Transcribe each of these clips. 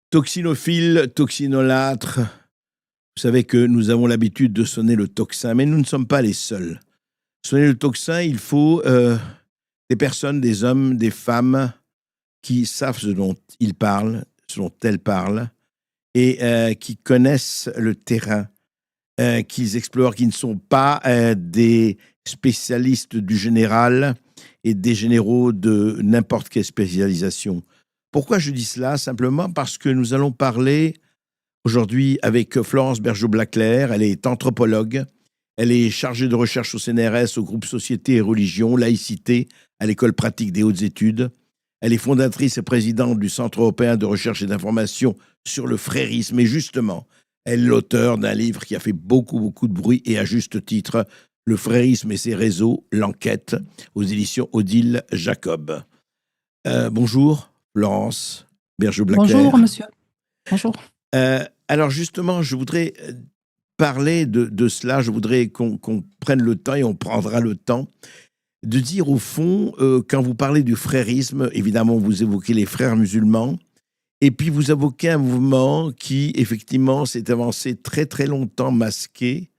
Toxinophiles, toxinolâtres, vous savez que nous avons l'habitude de sonner le tocsin, mais nous ne sommes pas les seuls. Sonner le tocsin, il faut des personnes, des hommes, des femmes qui savent ce dont ils parlent, ce dont elles parlent, et qui connaissent le terrain, qu'ils explorent, qui ne sont pas des spécialistes du général et des généraux de n'importe quelle spécialisation. Pourquoi je dis cela? Simplement parce que nous allons parler aujourd'hui avec Florence Bergeau-Blaclair. Elle est anthropologue, elle est chargée de recherche au CNRS, au groupe Société et Religion, Laïcité, à l'École pratique des hautes études. Elle est fondatrice et présidente du Centre européen de recherche et d'information sur le frérisme. Et justement, elle est l'auteur d'un livre qui a fait beaucoup de bruit et à juste titre, Le frérisme et ses réseaux, l'enquête, aux éditions Odile Jacob. Bonjour, Florence Bergeau-Blaclair. Bonjour, monsieur. Bonjour. Alors justement, je voudrais parler de cela. Je voudrais qu'on prenne le temps, et on prendra le temps, de dire au fond, quand vous parlez du frérisme, évidemment, vous évoquez les frères musulmans, et puis vous évoquez un mouvement qui, effectivement, s'est avancé très longtemps masqué,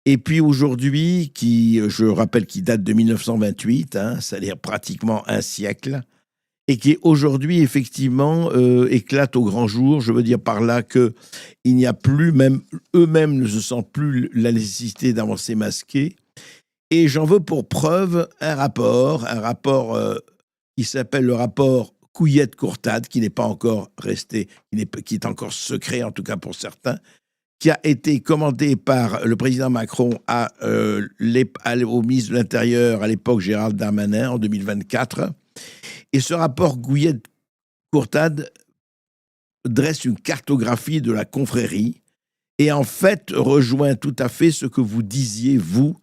et puis aujourd'hui, qui, je rappelle, qui date de 1928, c'est-à-dire pratiquement un siècle, et qui aujourd'hui, effectivement, éclate au grand jour. Je veux dire par là qu'il n'y a plus, même eux-mêmes ne se sentent plus la nécessité d'avancer masqué. Et j'en veux pour preuve un rapport qui s'appelle le rapport Couillette-Courtade, qui n'est pas encore resté, qui est encore secret, en tout cas pour certains, qui a été commandé par le président Macron au ministre de l'Intérieur, à l'époque Gérald Darmanin, en 2024. Et ce rapport Couillette-Courtade dresse une cartographie de la confrérie et en fait rejoint tout à fait ce que vous disiez, vous,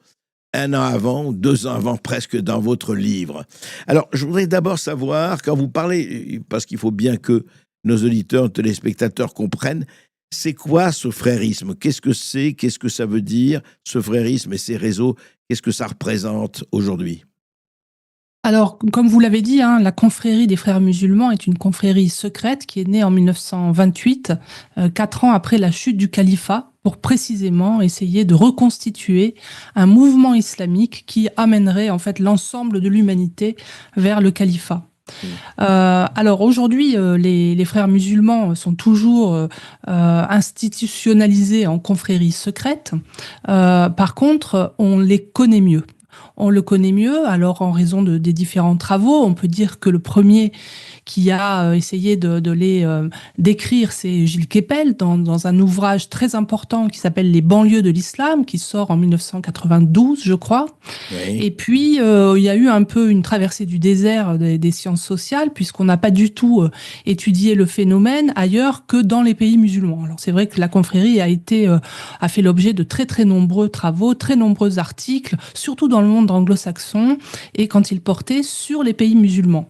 1 an avant, 2 ans avant presque, dans votre livre. Alors, je voudrais d'abord savoir, quand vous parlez, parce qu'il faut bien que nos auditeurs, téléspectateurs comprennent, c'est quoi ce frérisme? Qu'est-ce que c'est? Qu'est-ce que ça veut dire, ce frérisme et ces réseaux? Qu'est-ce que ça représente aujourd'hui? Alors, comme vous l'avez dit, la confrérie des frères musulmans est une confrérie secrète qui est née en 1928, 4 ans après la chute du califat, pour précisément essayer de reconstituer un mouvement islamique qui amènerait en fait l'ensemble de l'humanité vers le califat. Alors aujourd'hui, les frères musulmans sont toujours institutionnalisés en confrérie secrète. Par contre, on les connaît mieux. On le connaît mieux, alors en raison des différents travaux. On peut dire que le premier qui a essayé de les décrire, c'est Gilles Kepel, dans un ouvrage très important qui s'appelle Les banlieues de l'islam, qui sort en 1992, je crois. Oui. Et puis, il y a eu un peu une traversée du désert des sciences sociales, puisqu'on n'a pas du tout étudié le phénomène ailleurs que dans les pays musulmans. Alors c'est vrai que la confrérie a fait l'objet de très nombreux travaux, très nombreux articles, surtout dans le monde anglo-saxon, et quand il portait sur les pays musulmans.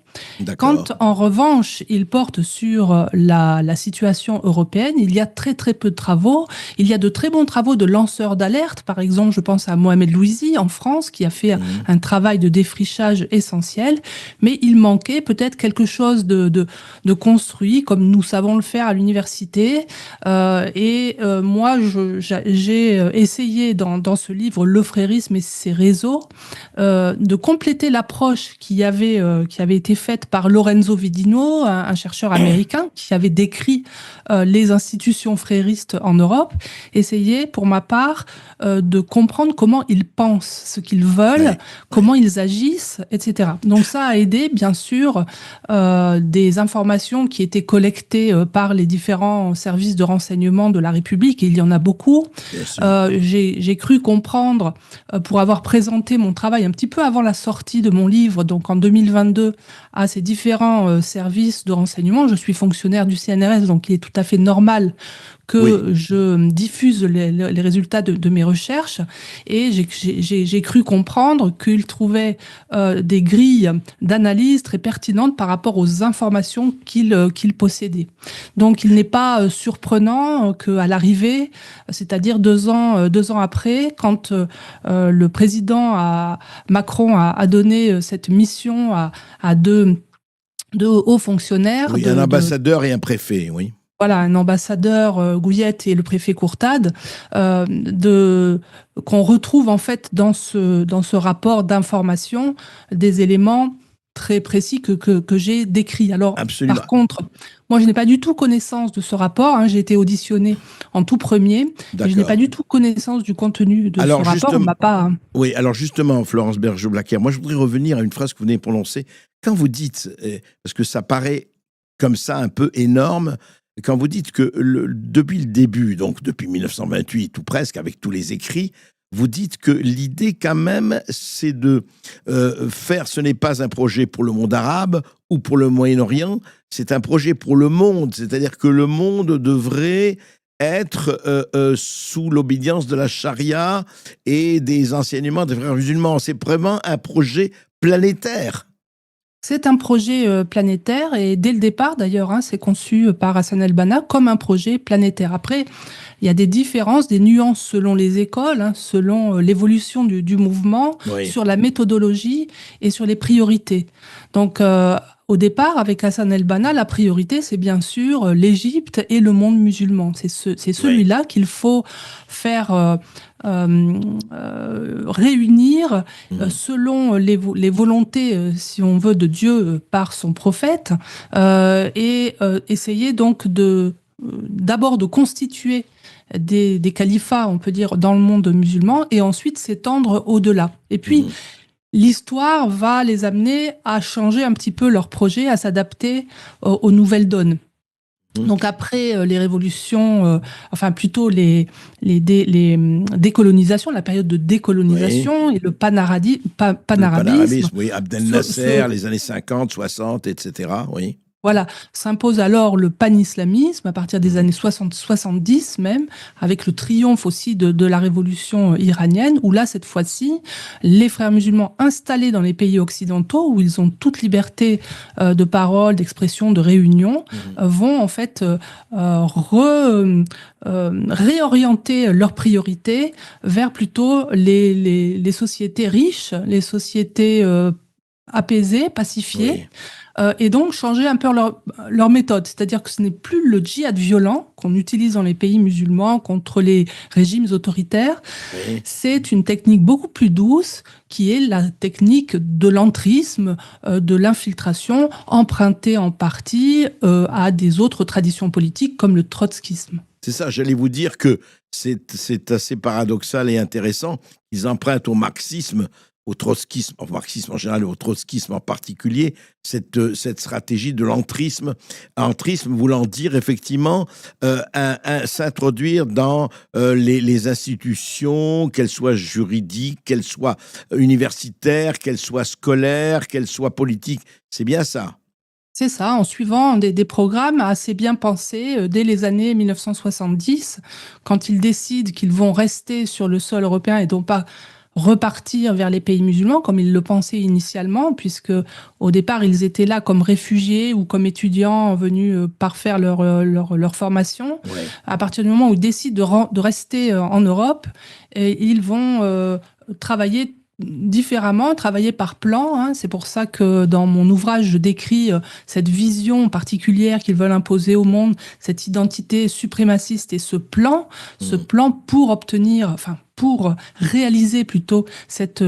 Quand, en revanche, il porte sur la situation européenne, il y a très peu de travaux. Il y a de très bons travaux de lanceurs d'alerte. Par exemple, je pense à Mohamed Louisi, en France, qui a fait un travail de défrichage essentiel. Mais il manquait peut-être quelque chose de construit, comme nous savons le faire à l'université. Moi, j'ai essayé, dans ce livre, Le frérisme et ses réseaux, de compléter l'approche qui avait été faite par Lorenzo Vidino, un chercheur américain qui avait décrit les institutions fréristes en Europe, essayer pour ma part de comprendre comment ils pensent, ce qu'ils veulent, comment ils agissent, etc. Donc ça a aidé bien sûr des informations qui étaient collectées par les différents services de renseignement de la République, et il y en a beaucoup. J'ai cru comprendre, pour avoir présenté mon travail un petit peu avant la sortie de mon livre, donc en 2022, à ces différents services de renseignement. Je suis fonctionnaire du CNRS, donc il est tout à fait normal que je diffuse les résultats de mes recherches, et j'ai cru comprendre qu'il trouvait des grilles d'analyse très pertinentes par rapport aux informations qu'il possédait. Donc il n'est pas surprenant qu'à l'arrivée, c'est-à-dire 2 ans après, quand le président Macron a donné cette mission à deux hauts fonctionnaires. Oui, un ambassadeur et un préfet, oui. voilà, un ambassadeur Gouillette et le préfet Courtade, qu'on retrouve en fait dans ce rapport d'information des éléments très précis que j'ai décrits. Alors, Absolument. par contre, moi, je n'ai pas du tout connaissance de ce rapport. J'ai été auditionnée en tout premier, mais je n'ai pas du tout connaissance du contenu de ce rapport. On m'a pas... Oui, alors justement, Florence Bergeau-Blaquière, moi, je voudrais revenir à une phrase que vous venez de prononcer. Quand vous dites, parce que ça paraît comme ça un peu énorme, quand vous dites que depuis le début, donc depuis 1928 ou presque, avec tous les écrits, vous dites que l'idée quand même, c'est de faire, ce n'est pas un projet pour le monde arabe ou pour le Moyen-Orient, c'est un projet pour le monde, c'est-à-dire que le monde devrait être sous l'obédience de la charia et des enseignements des frères musulmans. C'est vraiment un projet planétaire. C'est un projet planétaire et dès le départ d'ailleurs, c'est conçu par Hassan el-Banna comme un projet planétaire. Après, il y a des différences, des nuances selon les écoles, selon l'évolution du mouvement, Oui. sur la méthodologie et sur les priorités. Donc, au départ, avec Hassan el-Banna, la priorité, c'est bien sûr l'Égypte et le monde musulman. C'est celui-là qu'il faut faire réunir selon les volontés, si on veut, de Dieu par son prophète, et essayer donc d'abord de constituer des califats, on peut dire, dans le monde musulman, et ensuite s'étendre au-delà. Et puis, l'histoire va les amener à changer un petit peu leur projet, à s'adapter aux nouvelles donnes. Donc après les révolutions, enfin plutôt les décolonisations, la période de décolonisation et le panarabisme. Le panarabisme, oui, Abdel Nasser, les années 50, 60, etc. Oui. Voilà, s'impose alors le panislamisme à partir des années 60-70 même, avec le triomphe aussi de la révolution iranienne, où là, cette fois-ci, les frères musulmans installés dans les pays occidentaux, où ils ont toute liberté de parole, d'expression, de réunion, vont en fait réorienter leurs priorités vers plutôt les sociétés riches, les sociétés apaisées, pacifiées. Oui. Et donc changer un peu leur méthode. C'est-à-dire que ce n'est plus le djihad violent qu'on utilise dans les pays musulmans contre les régimes autoritaires. Oui. C'est une technique beaucoup plus douce qui est la technique de l'entrisme, de l'infiltration, empruntée en partie à des autres traditions politiques comme le trotskisme. C'est ça, j'allais vous dire que c'est assez paradoxal et intéressant. Ils empruntent au marxisme, au trotskisme, au marxisme en général, au trotskisme en particulier, cette stratégie de l'entrisme voulant dire effectivement s'introduire dans les institutions, qu'elles soient juridiques, qu'elles soient universitaires, qu'elles soient scolaires, qu'elles soient politiques. C'est bien ça. C'est ça, en suivant des programmes assez bien pensés dès les années 1970, quand ils décident qu'ils vont rester sur le sol européen et non pas repartir vers les pays musulmans comme ils le pensaient initialement, puisque au départ ils étaient là comme réfugiés ou comme étudiants venus parfaire leur formation. Ouais. À partir du moment où ils décident de rester en Europe, ils vont travailler différemment, travailler par plan. C'est pour ça que dans mon ouvrage, je décris cette vision particulière qu'ils veulent imposer au monde, cette identité suprémaciste et ce plan pour obtenir, enfin pour réaliser plutôt cette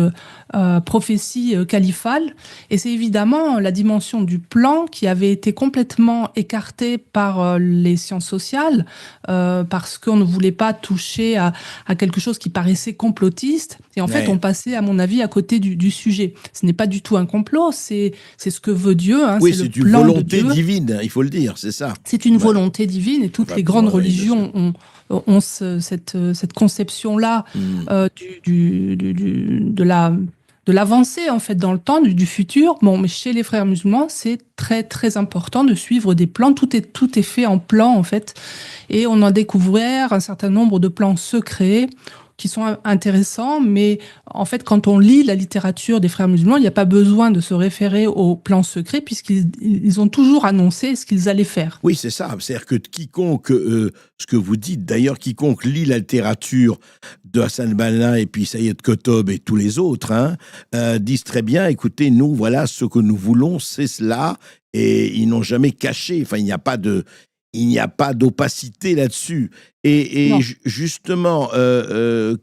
prophétie califale. Et c'est évidemment la dimension du plan qui avait été complètement écartée par les sciences sociales, parce qu'on ne voulait pas toucher à quelque chose qui paraissait complotiste. Et en fait, on passait, à mon avis, à côté du sujet. Ce n'est pas du tout un complot, c'est ce que veut Dieu. Oui, c'est une volonté divine, il faut le dire, c'est ça. C'est une volonté divine, et toutes les grandes religions ont cette conception-là de l'avancée en fait dans le temps, du futur. Bon, mais chez les frères musulmans, c'est très très important de suivre des plans. Tout est fait en plan en fait, et on a découvert un certain nombre de plans secrets qui sont intéressants, mais en fait, quand on lit la littérature des frères musulmans, il n'y a pas besoin de se référer aux plans secrets, puisqu'ils ont toujours annoncé ce qu'ils allaient faire. Oui, c'est ça. C'est-à-dire que quiconque, ce que vous dites d'ailleurs, quiconque lit la littérature de Hassan el-Banna et puis Sayed Qutb et tous les autres, disent très bien, écoutez, nous, voilà, ce que nous voulons, c'est cela, et ils n'ont jamais caché, enfin, il n'y a pas de... il n'y a pas d'opacité là-dessus. Et Non. justement,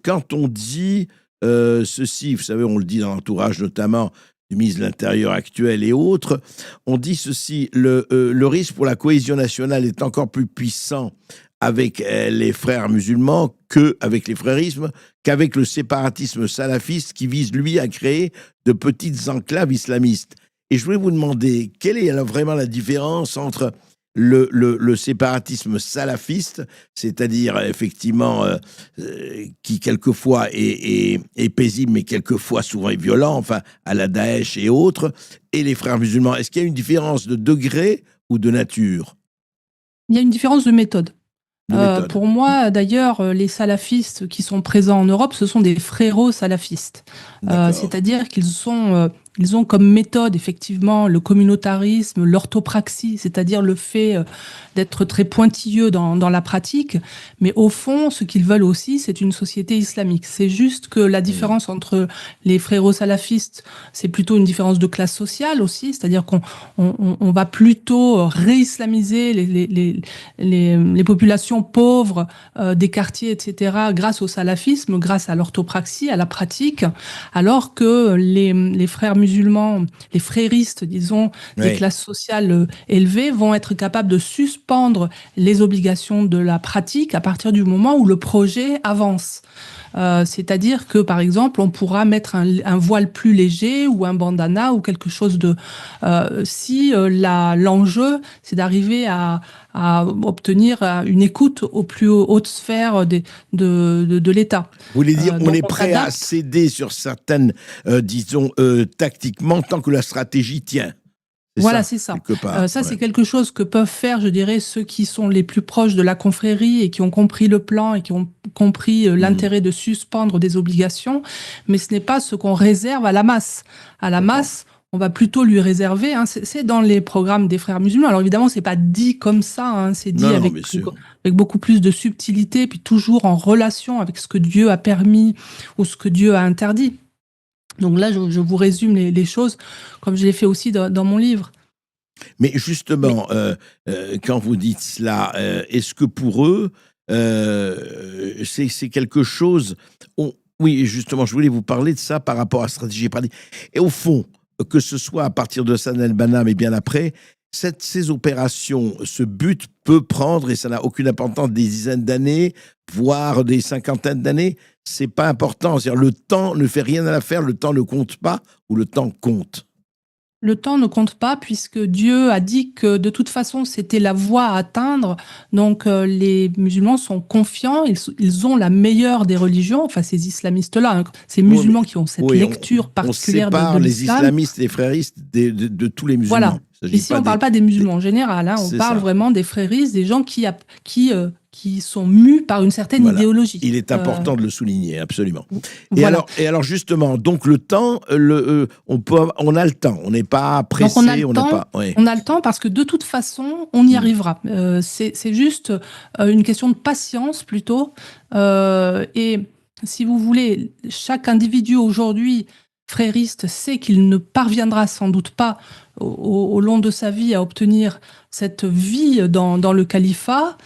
quand on dit ceci, vous savez, on le dit dans l'entourage notamment du ministre de l'Intérieur actuel et autres, on dit ceci, le risque pour la cohésion nationale est encore plus puissant avec les frères musulmans qu'avec les frérismes, qu'avec le séparatisme salafiste qui vise, lui, à créer de petites enclaves islamistes. Et je voulais vous demander, quelle est alors vraiment la différence entre le séparatisme salafiste, c'est-à-dire effectivement qui quelquefois est paisible, mais quelquefois souvent est violent, enfin à la Daesh et autres, et les frères musulmans. Est-ce qu'il y a une différence de degré ou de nature, Il y a une différence de méthode. de méthode? Pour moi, d'ailleurs, les salafistes qui sont présents en Europe, ce sont des frérots salafistes. D'accord. C'est-à-dire ils ont comme méthode effectivement le communautarisme, l'orthopraxie, c'est-à-dire le fait d'être très pointilleux dans la pratique. Mais au fond, ce qu'ils veulent aussi, c'est une société islamique. C'est juste que la Mhm. différence entre les frérots salafistes, c'est plutôt une différence de classe sociale aussi, c'est-à-dire qu'on va plutôt réislamiser les populations pauvres des quartiers, etc., grâce au salafisme, grâce à l'orthopraxie, à la pratique, alors que les frères musulmans, les fréristes, disons, des Oui. classes sociales élevées, vont être capables de suspendre les obligations de la pratique à partir du moment où le projet avance. C'est-à-dire que, par exemple, on pourra mettre un voile plus léger ou un bandana ou quelque chose de... si l'enjeu, c'est d'arriver à obtenir une écoute aux plus hautes sphères de l'État. Vous voulez dire, on Donc, est on prêt à s'adapte. céder sur certaines, disons, tactiquement, tant que la stratégie tient. C'est Voilà, ça, c'est ça. quelque part. Ça, Ouais. c'est quelque chose que peuvent faire, je dirais, ceux qui sont les plus proches de la confrérie et qui ont compris le plan et qui ont compris Mhm. l'intérêt de suspendre des obligations. Mais ce n'est pas ce qu'on réserve à la masse. À Je la comprends. masse, on va plutôt lui réserver, hein, c'est dans les programmes des frères musulmans. Alors évidemment, c'est pas dit comme ça, hein, c'est dit Non, non, bien sûr. avec beaucoup plus de subtilité, puis toujours en relation avec ce que Dieu a permis ou ce que Dieu a interdit. Donc là, je vous résume les choses comme je l'ai fait aussi dans mon livre. Mais Mais justement, quand vous dites cela, est-ce que pour eux, c'est quelque chose... Oui, justement, je voulais vous parler de ça par rapport à la stratégie pratique. Et au fond, que ce soit à partir de Hassan el-Banna, mais bien après, ces opérations, ce but peut prendre, et ça n'a aucune importance, des dizaines d'années, voire des cinquantaines d'années. C'est pas important. C'est-à-dire, le temps ne fait rien à l'affaire, le temps ne compte pas, ou le temps compte. le temps ne compte pas puisque Dieu a dit que de toute façon c'était la voie à atteindre. Donc les musulmans sont confiants, ils ont la meilleure des religions, enfin ces islamistes-là, hein, ces Oui, mais musulmans qui ont cette oui, lecture on particulière de sépare les l'islam. islamistes et les fréristes de tous les musulmans. Voilà. Il ne s'agit Ici, pas on ne parle pas des des- musulmans en général, hein, on C'est parle ça. vraiment des fréristes, des gens qui sont mus par une certaine Voilà. idéologie. Il est important de le souligner, absolument. Voilà. Et alors justement, donc le temps, on a le temps. On n'est pas Donc pressé, on n'est pas. Ouais. on a le temps parce que de toute façon, on y Mm. arrivera. C'est juste une question de patience plutôt. Et si vous voulez, chaque individu aujourd'hui frériste sait qu'il ne parviendra sans doute pas au long de sa vie à obtenir cette vie dans le califat,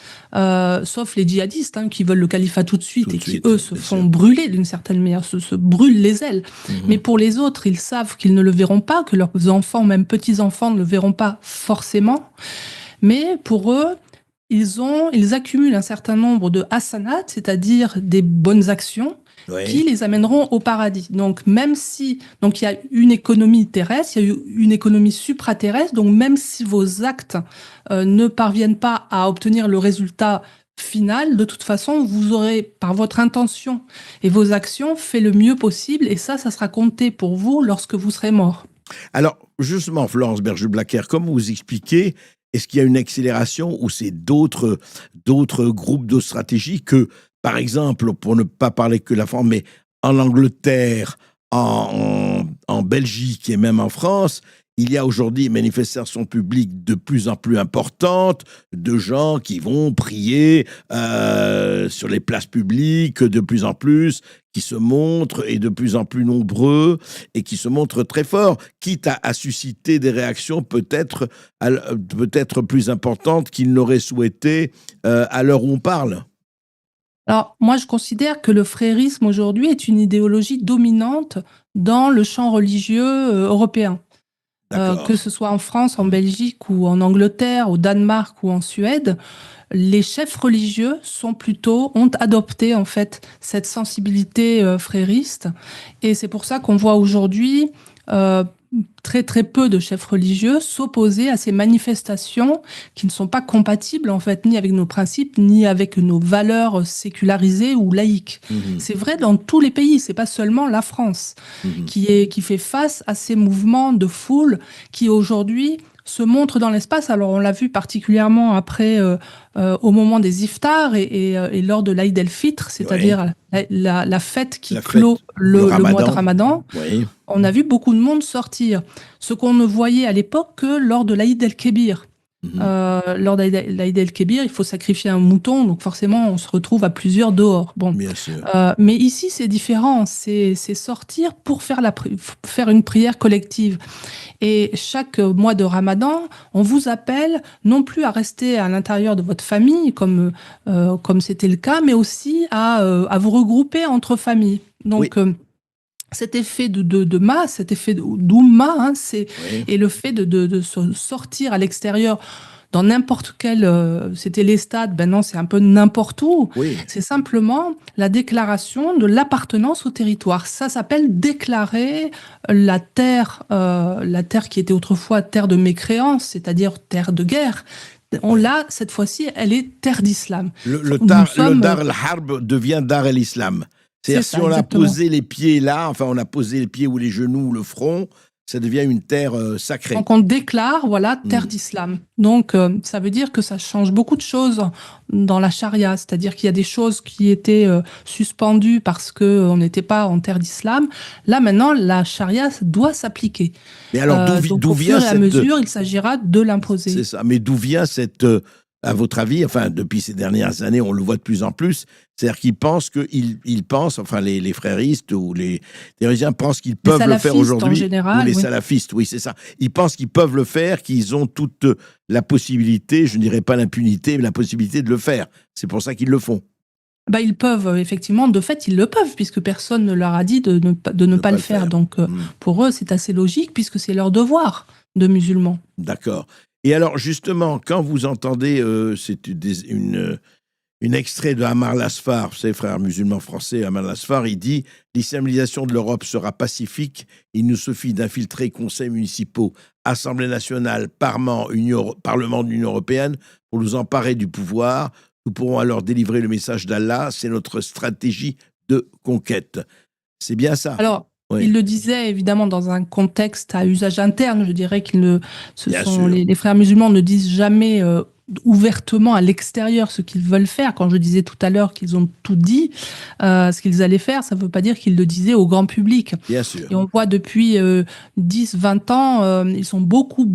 sauf les djihadistes hein, qui veulent le califat tout de Tout suite et de qui, suite, eux, se bien font sûr. brûler d'une certaine manière, se brûlent les ailes. Mais Mhm. pour les autres, ils savent qu'ils ne le verront pas, que leurs enfants, même petits-enfants, ne le verront pas forcément. Mais pour eux, ils accumulent un certain nombre de hasanat, c'est-à-dire des bonnes actions, qui Ouais. les amèneront au paradis. Donc, même si, donc il y a une économie terrestre, il y a une économie supraterrestre, donc même si vos actes ne parviennent pas à obtenir le résultat final, de toute façon, vous aurez, par votre intention et vos actions, fait le mieux possible, et ça sera compté pour vous lorsque vous serez mort. Alors, justement, Florence Berger-Blacker, comme vous expliquez, est-ce qu'il y a une accélération ou c'est d'autres groupes de stratégie que, par exemple, pour ne pas parler que de la France, mais en Angleterre, en Belgique et même en France, il y a aujourd'hui une manifestation publique de plus en plus importante, de gens qui vont prier sur les places publiques de plus en plus, qui se montrent et de plus en plus nombreux et qui se montrent très forts, quitte à susciter des réactions peut-être plus importantes qu'ils n'auraient souhaité à l'heure où on parle. Alors, moi, je considère que le frérisme aujourd'hui est une idéologie dominante dans le champ religieux européen. Que ce soit en France, en Belgique ou en Angleterre, au Danemark ou en Suède, les chefs religieux ont adopté en fait cette sensibilité frériste. Et c'est pour ça qu'on voit aujourd'hui très très peu de chefs religieux s'opposer à ces manifestations qui ne sont pas compatibles en fait ni avec nos principes ni avec nos valeurs sécularisées ou laïques. C'est vrai dans tous les pays, c'est pas seulement la France qui fait face à ces mouvements de foule qui aujourd'hui se montrent dans l'espace. Alors on l'a vu particulièrement après au moment des iftars et lors de l'Aïd el-Fitr, c'est-à-dire la fête qui clôt le mois de Ramadan. Oui. On a vu beaucoup de monde sortir, ce qu'on ne voyait à l'époque que lors de l'Aïd el-Kébir. Lors de l'Aïd el-Kébir, il faut sacrifier un mouton, donc forcément on se retrouve à plusieurs dehors. Bon. Bien sûr. Mais ici c'est différent, c'est sortir pour faire une prière collective. Et chaque mois de Ramadan, on vous appelle non plus à rester à l'intérieur de votre famille, comme c'était le cas, mais aussi à vous regrouper entre familles. Donc, oui. Cet effet de masse, cet effet d'oumma, et le fait de sortir à l'extérieur dans n'importe quel... c'était les stades, non, c'est un peu n'importe où. Oui. C'est simplement la déclaration de l'appartenance au territoire. Ça s'appelle déclarer la terre qui était autrefois terre de mécréance, c'est-à-dire terre de guerre. Là, cette fois-ci, elle est terre d'islam. Le Dar al-Harb devient Dar al-Islam. C'est-à-dire si on a posé les pieds là, enfin on a posé les pieds ou les genoux ou le front, ça devient une terre sacrée. Donc on déclare, voilà, terre d'islam. Donc ça veut dire que ça change beaucoup de choses dans la charia, c'est-à-dire qu'il y a des choses qui étaient suspendues parce qu'on n'était pas en terre d'islam. Là maintenant, la charia doit s'appliquer. Mais alors d'où vient cette... à mesure, il s'agira de l'imposer. C'est ça. Mais d'où vient cette... à votre avis, enfin, depuis ces dernières années, on le voit de plus en plus, c'est-à-dire qu'ils pensent enfin, les fréristes ou les théologiens pensent qu'ils peuvent le faire aujourd'hui. En général, ou les salafistes, oui, c'est ça. Ils pensent qu'ils peuvent le faire, qu'ils ont toute la possibilité, je ne dirais pas l'impunité, mais la possibilité de le faire. C'est pour ça qu'ils le font. Ils peuvent, effectivement, de fait, ils le peuvent, puisque personne ne leur a dit de ne pas le faire. Donc, pour eux, c'est assez logique, puisque c'est leur devoir de musulmans. D'accord. Et alors, justement, quand vous entendez, c'est une extrait de Amar Lasfar, vous savez, frère musulman français, Amar Lasfar, il dit « L'islamisation de l'Europe sera pacifique, il nous suffit d'infiltrer conseils municipaux, Assemblée nationale, Parlement de l'Union européenne pour nous emparer du pouvoir. Nous pourrons alors délivrer le message d'Allah, c'est notre stratégie de conquête. » C'est bien ça. Alors, oui. Il le disait évidemment dans un contexte à usage interne. Je dirais les frères musulmans ne disent jamais ouvertement à l'extérieur ce qu'ils veulent faire. Quand je disais tout à l'heure qu'ils ont tout dit, ce qu'ils allaient faire, ça ne veut pas dire qu'ils le disaient au grand public. Bien sûr. Et on voit depuis 10-20 ans, ils sont beaucoup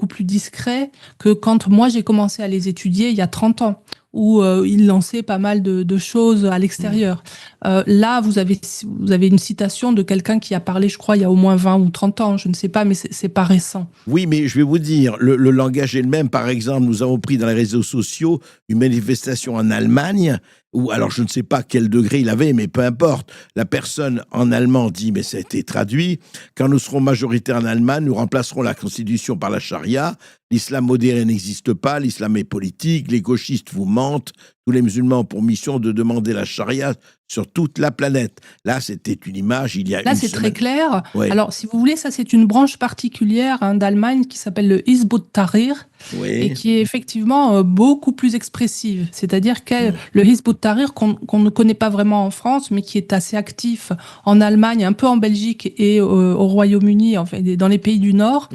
plus discrets que quand moi j'ai commencé à les étudier il y a 30 ans. Où il lançait pas mal de choses à l'extérieur. Là, vous avez une citation de quelqu'un qui a parlé, je crois, il y a au moins 20 ou 30 ans, je ne sais pas, mais c'est pas récent. Oui, mais je vais vous dire, le langage est le même. Par exemple, nous avons pris dans les réseaux sociaux une manifestation en Allemagne, où, alors je ne sais pas quel degré il avait, mais peu importe. La personne en allemand dit, mais ça a été traduit, quand nous serons majoritaires en Allemagne, nous remplacerons la constitution par la charia. L'islam modéré n'existe pas, l'islam est politique, les gauchistes vous mentent, tous les musulmans ont pour mission de demander la charia sur toute la planète. Là, c'était une image, il y a une semaine. Là, c'est très clair. Oui. Alors, si vous voulez, ça, c'est une branche particulière d'Allemagne qui s'appelle le Hizb ut-Tahrir, et qui est effectivement beaucoup plus expressive. C'est-à-dire que le Hizb Tahrir qu'on ne connaît pas vraiment en France, mais qui est assez actif en Allemagne, un peu en Belgique et au Royaume-Uni, enfin, dans les pays du Nord,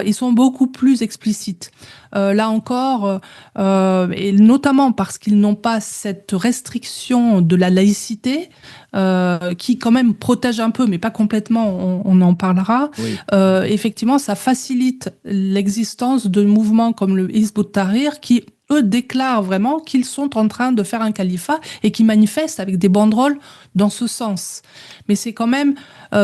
ils sont beaucoup plus explicites. Là encore, et notamment parce qu'ils n'ont pas cette restriction de la laïcité, qui quand même protège un peu, mais pas complètement, on en parlera. Oui. Effectivement, ça facilite l'existence de mouvements comme le Hizb ut-Tahrir qui, eux, déclarent vraiment qu'ils sont en train de faire un califat et qui manifestent avec des banderoles dans ce sens. Mais c'est quand même,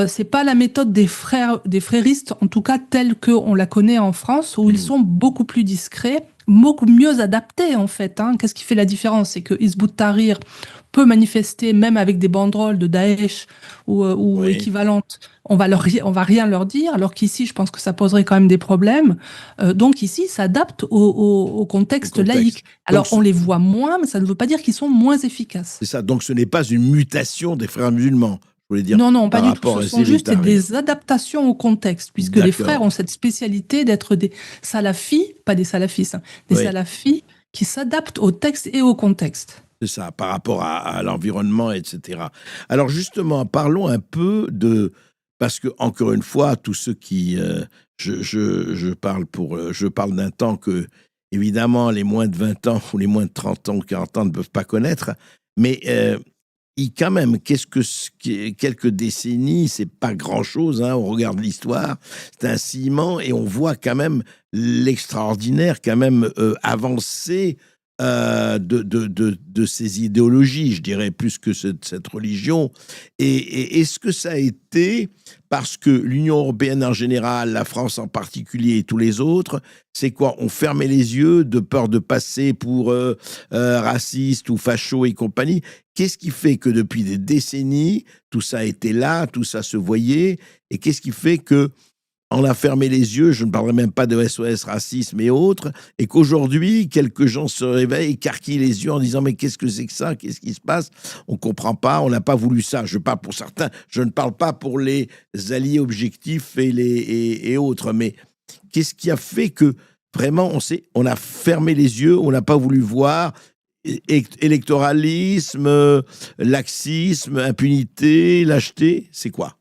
c'est pas la méthode des fréristes, en tout cas telle qu'on la connaît en France, où ils sont beaucoup plus discrets, beaucoup mieux adaptés en fait. Qu'est-ce qui fait la différence? C'est que Hizb ut-Tahrir peut manifester même avec des banderoles de Daesh ou équivalentes. On va rien leur dire, alors qu'ici, je pense que ça poserait quand même des problèmes. Donc ici, ça s'adapte au contexte laïque. Alors Donc, on les voit moins, mais ça ne veut pas dire qu'ils sont moins efficaces. c'est ça. Donc ce n'est pas une mutation des frères musulmans, je voulais dire. Non, pas Par du tout. rapport Ce à sont juste Tahrir. des adaptations au contexte, puisque les frères ont cette spécialité d'être des salafis, pas des salafistes, des salafis qui s'adaptent au texte et au contexte. C'est ça, par rapport à l'environnement, etc. Alors justement, parlons un peu de... Parce que, encore une fois, tous ceux qui... je parle d'un temps que, évidemment, les moins de 20 ans ou les moins de 30 ans ou 40 ans ne peuvent pas connaître. Mais quand même, quelques décennies, c'est pas grand-chose. On regarde l'histoire, c'est un ciment et on voit quand même l'extraordinaire quand même avancé de ces idéologies, je dirais, plus que cette religion. Et est-ce que ça a été parce que l'Union européenne en général, la France en particulier et tous les autres, c'est quoi? On fermait les yeux de peur de passer pour raciste ou facho et compagnie. Qu'est-ce qui fait que depuis des décennies, tout ça était là, tout ça se voyait, et qu'est-ce qui fait que on a fermé les yeux, je ne parlerai même pas de SOS racisme et autres, et qu'aujourd'hui, quelques gens se réveillent, écarquillent les yeux en disant « mais qu'est-ce que c'est que ça? Qu'est-ce qui se passe? On ne comprend pas, on n'a pas voulu ça. » Je parle pour certains, je ne parle pas pour les alliés objectifs et autres, mais qu'est-ce qui a fait que vraiment on a fermé les yeux, on n'a pas voulu voir électoralisme, laxisme, impunité, lâcheté, c'est quoi?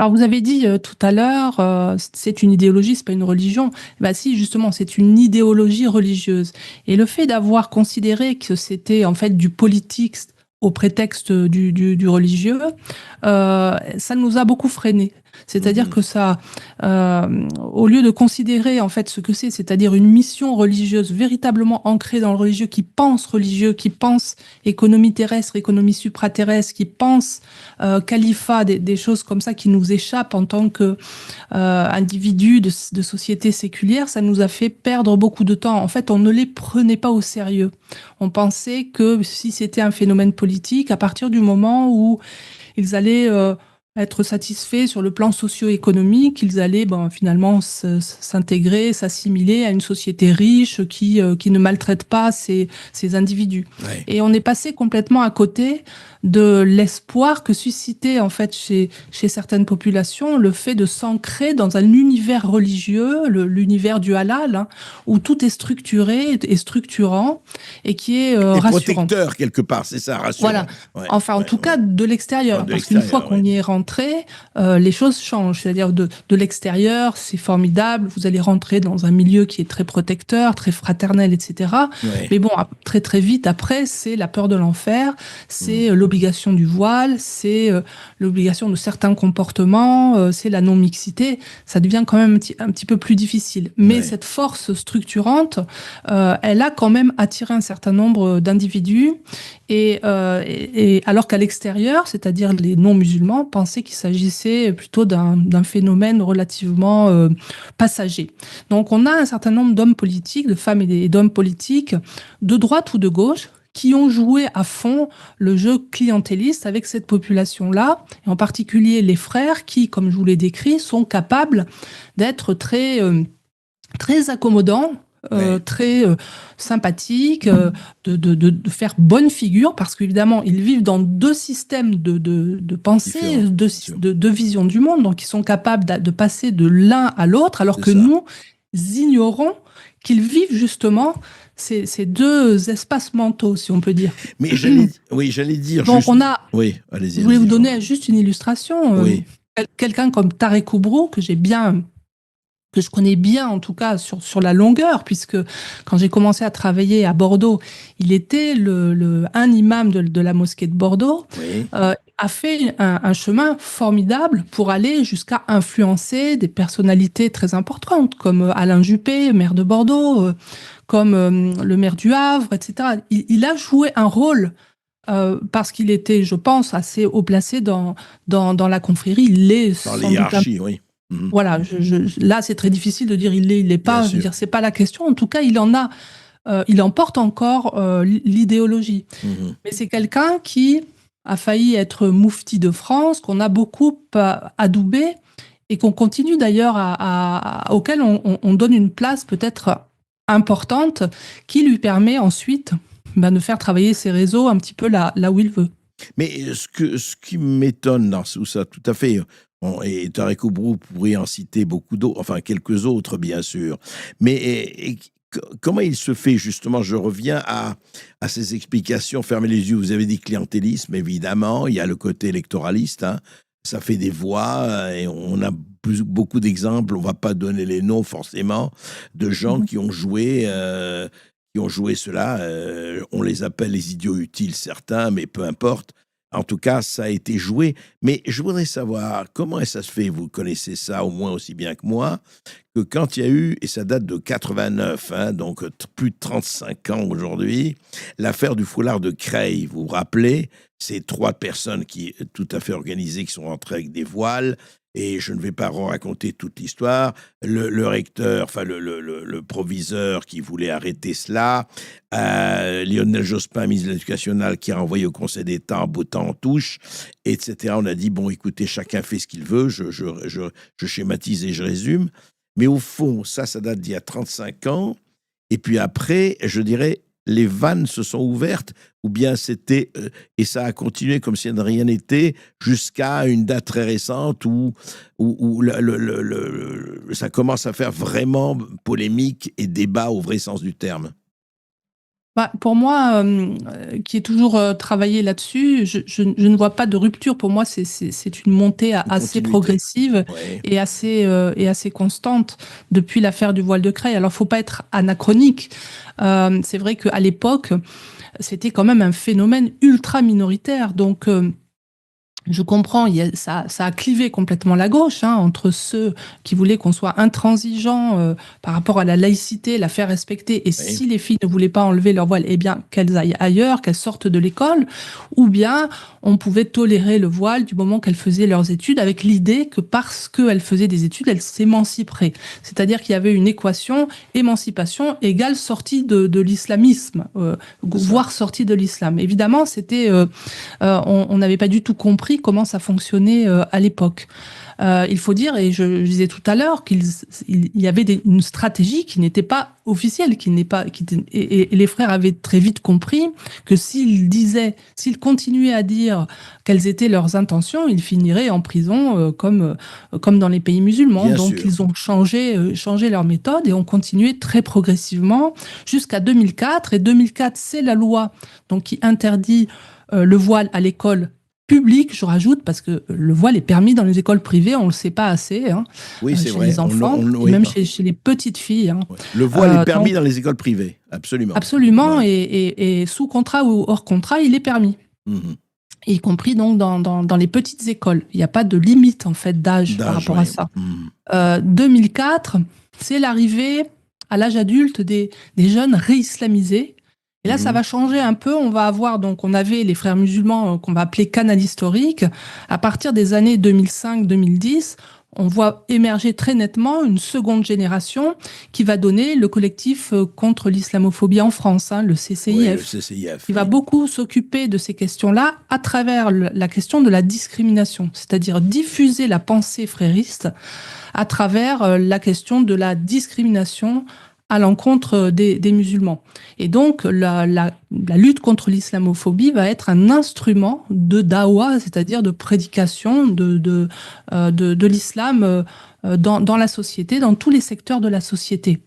Alors vous avez dit tout à l'heure, c'est une idéologie, c'est pas une religion. Bah si, justement, c'est une idéologie religieuse. Et le fait d'avoir considéré que c'était en fait du politique au prétexte du religieux, ça nous a beaucoup freinés. C'est-à-dire que ça, au lieu de considérer en fait ce que c'est-à-dire une mission religieuse véritablement ancrée dans le religieux, qui pense économie terrestre, économie supraterrestre, qui pense califat, des choses comme ça qui nous échappent en tant que individus de société séculière, ça nous a fait perdre beaucoup de temps. En fait, on ne les prenait pas au sérieux. On pensait que si c'était un phénomène politique, à partir du moment où ils allaient être satisfaits sur le plan socio-économique, ils allaient finalement s'intégrer, s'assimiler à une société riche qui ne maltraite pas ces individus. Ouais. Et on est passé complètement à côté de l'espoir que suscitait en fait chez certaines populations le fait de s'ancrer dans un univers religieux, l'univers du halal, où tout est structuré et structurant et qui est rassurant. Protecteur quelque part, c'est ça, rassurant. Voilà. Ouais, enfin, en tout cas, de l'extérieur. Parce qu'une fois qu'on y est rentré, les choses changent. C'est-à-dire de l'extérieur, c'est formidable. Vous allez rentrer dans un milieu qui est très protecteur, très fraternel, etc. Ouais. Mais bon, très très vite après, c'est la peur de l'enfer, c'est l'obligation du voile, c'est l'obligation de certains comportements, c'est la non-mixité. Ça devient quand même un petit peu plus difficile. Mais cette force structurante, elle a quand même attiré un certain nombre d'individus. Et alors qu'à l'extérieur, c'est-à-dire les non-musulmans, pensaient qu'il s'agissait plutôt d'un phénomène relativement passager. Donc on a un certain nombre d'hommes politiques, de femmes et d'hommes politiques, de droite ou de gauche, qui ont joué à fond le jeu clientéliste avec cette population-là, et en particulier les frères qui, comme je vous l'ai décrit, sont capables d'être très accommodants, très sympathiques, de faire bonne figure, parce qu'évidemment, ils vivent dans deux systèmes de pensée, de vision du monde, donc ils sont capables de passer de l'un à l'autre, alors que nous ignorons qu'ils vivent justement ces deux espaces mentaux, si on peut dire. Mais j'allais dire Donc, juste... Oui, allez-y. je voulais vous Jean. donner juste une illustration. Oui. Quelqu'un comme Tarek Oubrou, que je connais bien, en tout cas, sur la longueur, puisque quand j'ai commencé à travailler à Bordeaux, il était un imam de la mosquée de Bordeaux, Oui. a fait un chemin formidable pour aller jusqu'à influencer des personnalités très importantes, comme Alain Juppé, maire de Bordeaux, comme le maire du Havre, etc. Il a joué un rôle parce qu'il était, je pense, assez haut placé dans la confrérie. Il est Dans sans les doute hiérarchies, oui. Mhm. voilà, là c'est très difficile de dire il est Bien pas. Je veux sûr. dire, c'est pas la question. En tout cas, il emporte encore l'idéologie. Mhm. Mais c'est quelqu'un qui a failli être moufti de France, qu'on a beaucoup adoubé et qu'on continue d'ailleurs auquel on donne une place peut-être importante qui lui permet ensuite de faire travailler ses réseaux un petit peu là où il veut. Mais ce qui m'étonne dans tout ça, tout à fait, et Tarek Oubrou pourrait en citer beaucoup d'autres, enfin quelques autres bien sûr, mais comment il se fait justement, je reviens à ces explications, fermez les yeux, vous avez dit clientélisme, évidemment, il y a le côté électoraliste, hein, ça fait des voix, et on a beaucoup d'exemples, on va pas donner les noms forcément, de gens qui ont joué... cela, on les appelle les idiots utiles certains, mais peu importe. En tout cas, ça a été joué. Mais je voudrais savoir comment ça se fait, vous connaissez ça au moins aussi bien que moi, que quand il y a eu, et ça date de 89, hein, donc plus de 35 ans aujourd'hui, l'affaire du foulard de Creil, vous vous rappelez, ces 3 personnes tout à fait organisées qui sont rentrées avec des voiles, et je ne vais pas raconter toute l'histoire, le recteur, enfin le proviseur qui voulait arrêter cela, Lionel Jospin, ministre de l'Éducation nationale, qui a envoyé au Conseil d'État en bottant en touche, etc. On a dit, bon, écoutez, chacun fait ce qu'il veut, je schématise et je résume, mais au fond, ça date d'il y a 35 ans, et puis après, je dirais, les vannes se sont ouvertes, ou bien c'était, et ça a continué comme si de rien n'était, jusqu'à une date très récente où ça commence à faire vraiment polémique et débat au vrai sens du terme. Pour moi, qui ai toujours travaillé là-dessus, je ne vois pas de rupture. Pour moi, c'est une montée assez progressive Ouais. et assez constante depuis l'affaire du voile de Creil. Alors, faut pas être anachronique. C'est vrai qu'à l'époque, c'était quand même un phénomène ultra minoritaire. Donc, je comprends, ça a clivé complètement la gauche, hein, entre ceux qui voulaient qu'on soit intransigeant par rapport à la laïcité, la faire respecter, et si les filles ne voulaient pas enlever leur voile, eh bien qu'elles aillent ailleurs, qu'elles sortent de l'école, ou bien on pouvait tolérer le voile du moment qu'elles faisaient leurs études, avec l'idée que parce qu'elles faisaient des études, elles s'émanciperaient. C'est-à-dire qu'il y avait une équation émancipation égale sortie de l'islamisme, voire sortie de l'islam. Évidemment, on n'avait pas du tout compris comment ça fonctionnait à l'époque. Il faut dire, et je disais tout à l'heure, qu'il y avait une stratégie qui n'était pas officielle, et les frères avaient très vite compris que s'ils continuaient à dire quelles étaient leurs intentions, ils finiraient en prison comme dans les pays musulmans. Bien Donc sûr. ils ont changé leur méthode et ont continué très progressivement jusqu'à 2004. Et 2004, c'est la loi donc qui interdit le voile à l'école public, je rajoute, parce que le voile est permis dans les écoles privées, on ne le sait pas assez, hein, oui, c'est chez vrai. les enfants, et même chez les petites filles. Hein. Ouais. Le voile est permis dans les écoles privées, absolument. Absolument, ouais. et sous contrat ou hors contrat, il est permis. Y compris donc dans les petites écoles. Il n'y a pas de limite en fait d'âge par rapport à ça. 2004, c'est l'arrivée à l'âge adulte des jeunes réislamisés. Et là, ça va changer un peu. On avait les frères musulmans qu'on va appeler canal historique. À partir des années 2005-2010, on voit émerger très nettement une seconde génération qui va donner le collectif contre l'islamophobie en France, hein, le CCIF. Ouais, le CCIF. Qui va beaucoup s'occuper de ces questions-là à travers la question de la discrimination, c'est-à-dire diffuser la pensée frériste à travers la question de la discrimination à l'encontre des musulmans. Et donc, la lutte contre l'islamophobie va être un instrument de dawa, c'est-à-dire de prédication de l'islam dans la société, dans tous les secteurs de la société.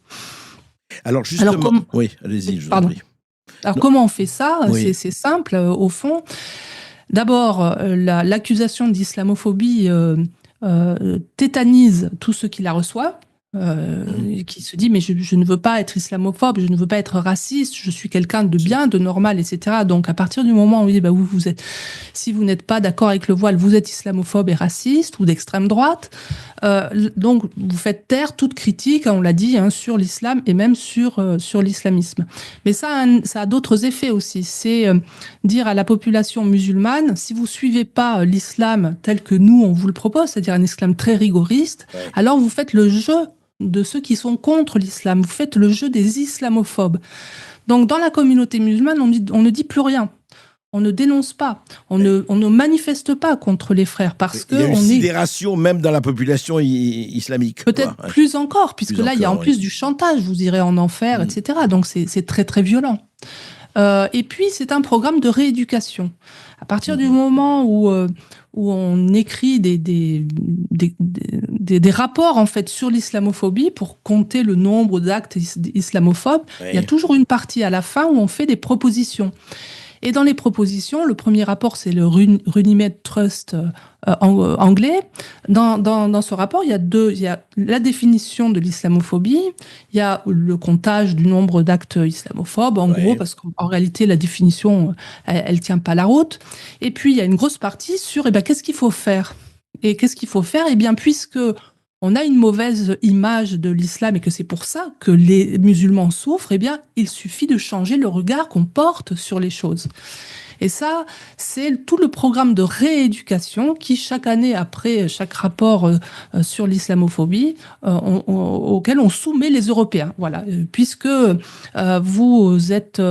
Alors justement, oui, allez-y, je vous en prie. Alors comment on fait ça? Oui. C'est simple, au fond. D'abord, l'accusation d'islamophobie tétanise tous ceux qui la reçoivent, qui se dit mais je ne veux pas être islamophobe, je ne veux pas être raciste, je suis quelqu'un de bien, de normal, etc. Donc à partir du moment où on dit bah, vous êtes, si vous n'êtes pas d'accord avec le voile, vous êtes islamophobe et raciste ou d'extrême droite. Donc vous faites taire toute critique, on l'a dit, sur l'islam et même sur l'islamisme. Mais ça a d'autres effets aussi. C'est dire à la population musulmane, si vous suivez pas l'islam tel que nous on vous le propose, c'est-à-dire un islam très rigoriste, alors vous faites le jeu de ceux qui sont contre l'islam, vous faites le jeu des islamophobes. Donc dans la communauté musulmane, on ne dit plus rien. On ne dénonce pas, on ne manifeste pas contre les frères parce que... Il y a une sidération même dans la population islamique. Peut-être plus encore, puisque là, il y a en plus du chantage, vous irez en enfer, etc. Donc c'est très très violent. Et puis c'est un programme de rééducation. À partir du moment où on écrit des rapports en fait sur l'islamophobie pour compter le nombre d'actes islamophobes, il y a toujours une partie à la fin où on fait des propositions. Et dans les propositions, le premier rapport, c'est le Runnymede Trust anglais. Dans ce rapport, il y a la définition de l'islamophobie, il y a le comptage du nombre d'actes islamophobes, en gros, parce qu'en réalité, la définition, elle tient pas la route. Et puis, il y a une grosse partie sur, qu'est-ce qu'il faut faire? Et qu'est-ce qu'il faut faire? Eh bien, puisque on a une mauvaise image de l'islam et que c'est pour ça que les musulmans souffrent, eh bien, il suffit de changer le regard qu'on porte sur les choses. Et ça, c'est tout le programme de rééducation qui, chaque année, après chaque rapport sur l'islamophobie, auquel on soumet les Européens. Voilà, puisque vous êtes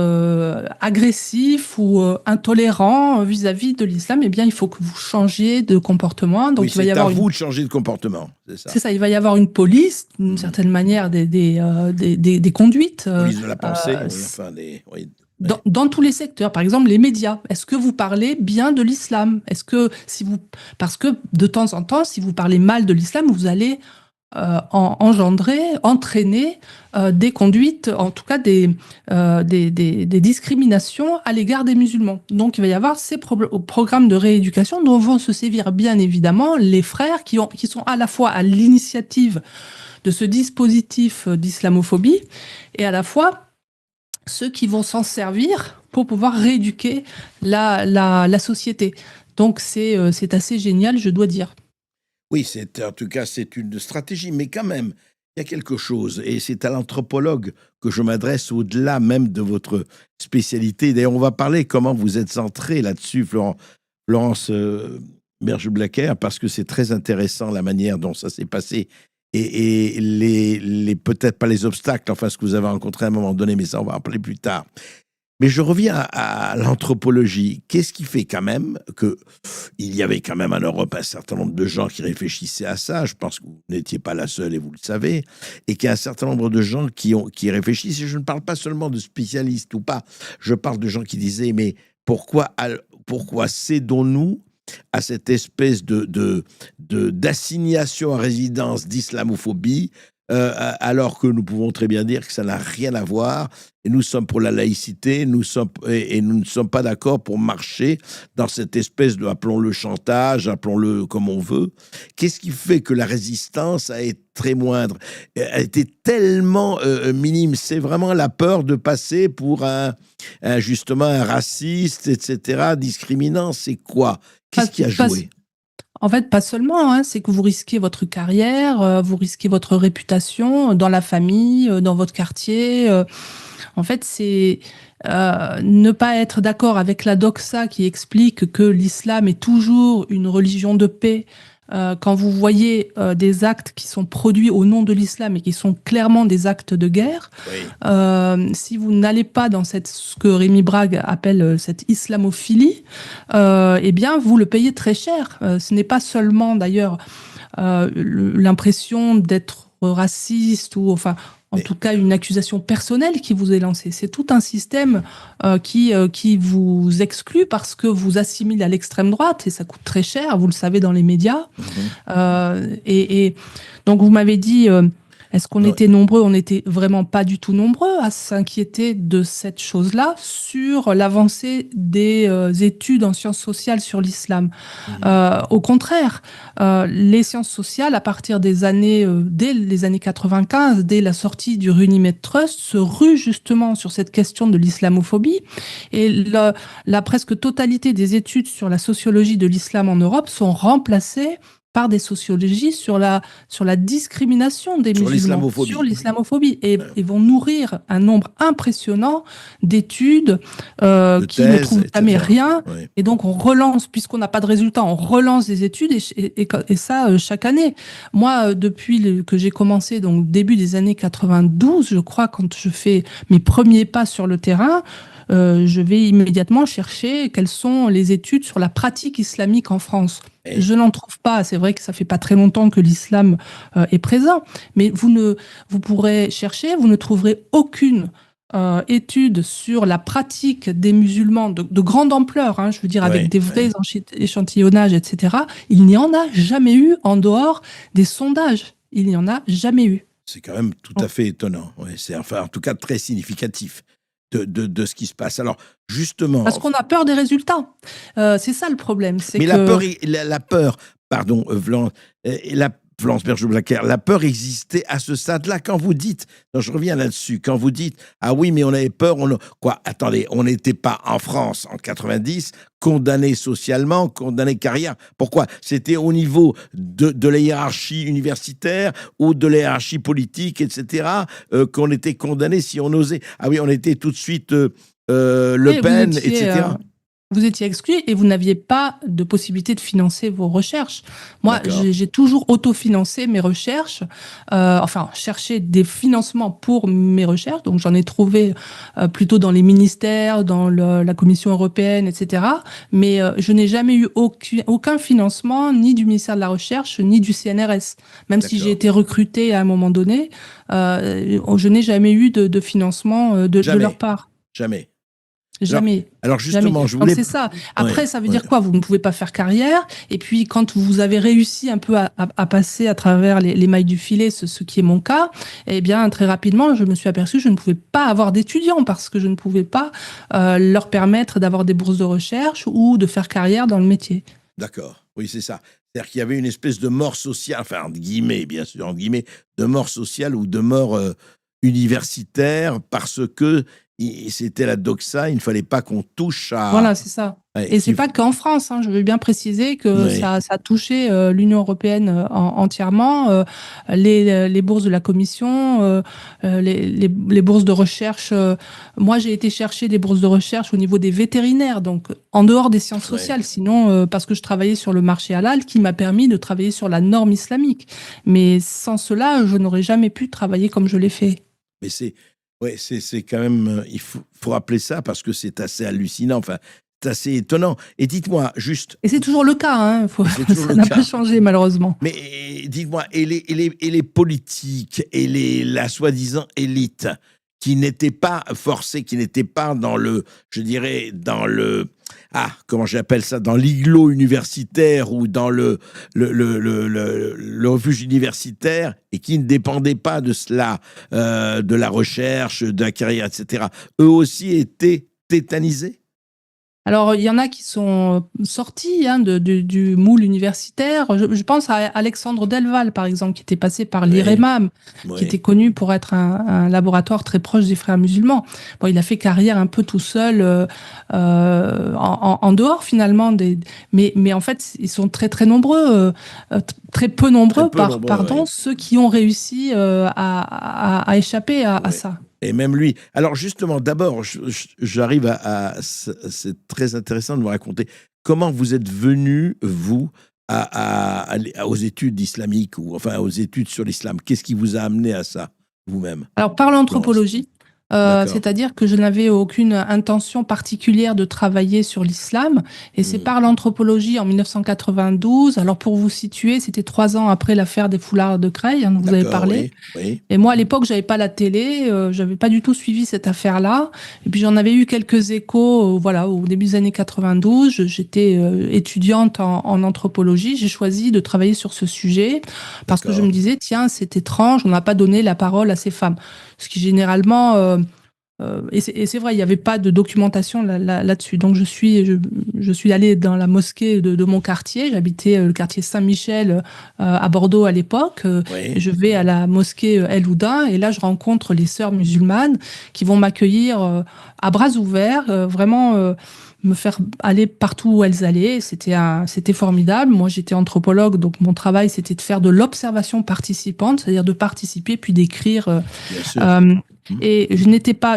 agressif ou intolérant vis-à-vis de l'islam, eh bien, il faut que vous changiez de comportement. Donc, oui, c'est à vous de changer de comportement. C'est ça, il va y avoir une police, d'une certaine manière, des conduites. Police de la pensée, dans tous les secteurs, par exemple les médias. Est-ce que vous parlez bien de l'islam? Parce que de temps en temps, si vous parlez mal de l'islam, vous allez entraîner des conduites, en tout cas des discriminations à l'égard des musulmans. Donc il va y avoir ces programmes de rééducation dont vont se sévir bien évidemment les frères qui sont à la fois à l'initiative de ce dispositif d'islamophobie et à la fois ceux qui vont s'en servir pour pouvoir rééduquer la société. Donc c'est assez génial, je dois dire. Oui, en tout cas, c'est une stratégie, mais quand même, il y a quelque chose, et c'est à l'anthropologue que je m'adresse au-delà même de votre spécialité. D'ailleurs, on va parler comment vous êtes centré là-dessus, Florence Berger-Blacker, parce que c'est très intéressant la manière dont ça s'est passé. Et peut-être pas les obstacles, enfin ce que vous avez rencontré à un moment donné, mais ça on va en parler plus tard. Mais je reviens à l'anthropologie. Qu'est-ce qui fait quand même qu'il y avait quand même en Europe un certain nombre de gens qui réfléchissaient à ça? Je pense que vous n'étiez pas la seule et vous le savez. Et qu'il y a un certain nombre de gens qui réfléchissent. Et je ne parle pas seulement de spécialistes ou pas. Je parle de gens qui disaient, mais pourquoi cédons-nous à cette espèce d'assignation à résidence d'islamophobie, alors que nous pouvons très bien dire que ça n'a rien à voir. Et nous sommes pour la laïcité, nous ne sommes pas d'accord pour marcher dans cette espèce de, appelons-le chantage, appelons-le comme on veut. Qu'est-ce qui fait que la résistance a été très moindre, a été tellement minime? C'est vraiment la peur de passer pour justement un raciste, etc., discriminant. C'est quoi? Qu'est-ce qui a joué? En fait, pas seulement, c'est que vous risquez votre carrière, vous risquez votre réputation dans la famille, dans votre quartier. En fait, c'est ne pas être d'accord avec la doxa qui explique que l'islam est toujours une religion de paix. Quand vous voyez des actes qui sont produits au nom de l'islam et qui sont clairement des actes de guerre, si vous n'allez pas dans ce que Rémi Brague appelle cette islamophilie, eh bien, vous le payez très cher. Ce n'est pas seulement, d'ailleurs, l'impression d'être raciste ou, enfin, en tout cas, une accusation personnelle qui vous est lancée. C'est tout un système qui vous exclut parce que vous assimile à l'extrême droite et ça coûte très cher, vous le savez dans les médias. Et donc, vous m'avez dit Est-ce qu'on Ouais. était nombreux? On n'était vraiment pas du tout nombreux à s'inquiéter de cette chose-là sur l'avancée des études en sciences sociales sur l'islam. Mhm. Au contraire, les sciences sociales, à partir des années, dès les années 95, dès la sortie du Runnymede Trust, se ruent justement sur cette question de l'islamophobie. Et la presque totalité des études sur la sociologie de l'islam en Europe sont remplacées par des sociologies sur la discrimination des Sur musulmans, sur l'islamophobie. l'islamophobie, Ouais. et vont nourrir un nombre impressionnant d'études De qui ne thèse, trouvent jamais etc. rien. Ouais. Et donc, on relance, puisqu'on n'a pas de résultats, on relance des études et ça chaque année. Moi, depuis que j'ai commencé, donc début des années 92, je crois, quand je fais mes premiers pas sur le terrain, je vais immédiatement chercher quelles sont les études sur la pratique islamique en France. Et Je n'en trouve pas. C'est vrai que ça fait pas très longtemps que l'islam est présent, mais vous pourrez chercher, vous ne trouverez aucune étude sur la pratique des musulmans de grande ampleur, hein, je veux dire avec ouais, des vrais ouais. échantillonnages, etc. Il n'y en a jamais eu en dehors des sondages. Il n'y en a jamais eu. C'est quand même tout à fait étonnant. Ouais, c'est enfin, en tout cas très significatif de ce qui se passe. Alors, justement, Parce qu'on a peur des résultats. C'est ça le problème, c'est mais la que peur, la peur, pardon, Florence Bergeau-Blacker, la peur existait à ce stade-là. Quand vous dites, non, je reviens là-dessus, quand vous dites, ah oui, mais on avait peur, quoi, attendez, on n'était pas en France en 90 condamné socialement, condamné carrière. Pourquoi? C'était au niveau de la hiérarchie universitaire ou de la hiérarchie politique, etc., qu'on était condamné si on osait. Ah oui, on était tout de suite Le oui, Pen, etc. vous étiez exclu et vous n'aviez pas de possibilité de financer vos recherches. Moi, D'accord. j'ai toujours autofinancé mes recherches, enfin, cherché des financements pour mes recherches. Donc, j'en ai trouvé plutôt dans les ministères, dans la Commission européenne, etc. Mais je n'ai jamais eu aucun financement, ni du ministère de la Recherche, ni du CNRS. Même si j'ai D'accord. été recrutée à un moment donné, je n'ai jamais eu de financement de leur Jamais. part. Jamais. Alors, Jamais, alors jamais. justement, je Donc voulais... c'est ça. Ouais, Après, ça veut ouais. dire quoi? Vous ne pouvez pas faire carrière. Et puis, quand vous avez réussi un peu à passer à travers les mailles du filet, ce qui est mon cas, eh bien, très rapidement, je me suis aperçue que je ne pouvais pas avoir d'étudiants parce que je ne pouvais pas leur permettre d'avoir des bourses de recherche ou de faire carrière dans le métier. D'accord. Oui, c'est ça. C'est-à-dire qu'il y avait une espèce de mort sociale, enfin, entre guillemets, bien sûr, entre guillemets, de mort sociale ou de mort universitaire parce que c'était la doxa, il ne fallait pas qu'on touche à... Voilà, c'est ça. Ouais, Et c'est pas qu'en France, hein, je veux bien préciser que ouais, ça a touché l'Union européenne entièrement, les bourses de la Commission, les bourses de recherche. Moi, j'ai été chercher des bourses de recherche au niveau des vétérinaires, donc en dehors des sciences ouais. sociales, sinon parce que je travaillais sur le marché halal qui m'a permis de travailler sur la norme islamique. Mais sans cela, je n'aurais jamais pu travailler comme je l'ai fait. Mais c'est... Ouais, c'est quand même... il faut rappeler ça parce que c'est assez hallucinant, enfin, c'est assez étonnant. Et dites-moi, juste... Et c'est toujours le cas, hein, C'est toujours ça le n'a pas cas. changé malheureusement. Mais dites-moi, et les politiques et la soi-disant élite qui n'étaient pas forcés, qui n'étaient pas dans le, je dirais, dans le, comment j'appelle ça, dans l'igloo universitaire ou dans le refuge universitaire et qui ne dépendaient pas de cela, de la recherche, de la carrière, etc., eux aussi étaient tétanisés? Alors, il y en a qui sont sortis hein, du moule universitaire. Je pense à Alexandre Delval, par exemple, qui était passé par Oui, l'IREMAM, qui était oui, connu pour être un laboratoire très proche des frères musulmans. Bon, il a fait carrière un peu tout seul en dehors, finalement. Mais en fait, ils sont très, très nombreux, très peu très nombreux, peu nombreux, pardon, oui. ceux qui ont réussi à échapper à Ouais. ça. Et même lui. Alors justement, d'abord, j'arrive c'est très intéressant de me raconter comment vous êtes venu, vous, aux études islamiques, ou enfin aux études sur l'islam. Qu'est-ce qui vous a amené à ça, vous-même, Alors, par Florence? l'anthropologie. D'accord. C'est-à-dire que je n'avais aucune intention particulière de travailler sur l'islam. Et c'est par l'anthropologie en 1992. Alors pour vous situer, c'était 3 ans après l'affaire des foulards de Creil, dont vous avez D'accord, parlé. oui. Et moi, à l'époque, j'avais pas la télé, j'avais pas du tout suivi cette affaire-là. Et puis j'en avais eu quelques échos, voilà, au début des années 92. J'étais étudiante en anthropologie. J'ai choisi de travailler sur ce sujet parce que je D'accord. me disais, tiens, c'est étrange, on n'a pas donné la parole à ces femmes. Ce qui généralement, et c'est vrai, il n'y avait pas de documentation là-dessus. Donc je suis allée dans la mosquée de mon quartier. J'habitais le quartier Saint-Michel à Bordeaux à l'époque. Oui. Je vais à la mosquée El Houda et là je rencontre les sœurs musulmanes qui vont m'accueillir à bras ouverts, vraiment me faire aller partout où elles allaient. C'était formidable. Moi j'étais anthropologue, donc mon travail c'était de faire de l'observation participante, c'est-à-dire de participer puis d'écrire. Bien sûr. Et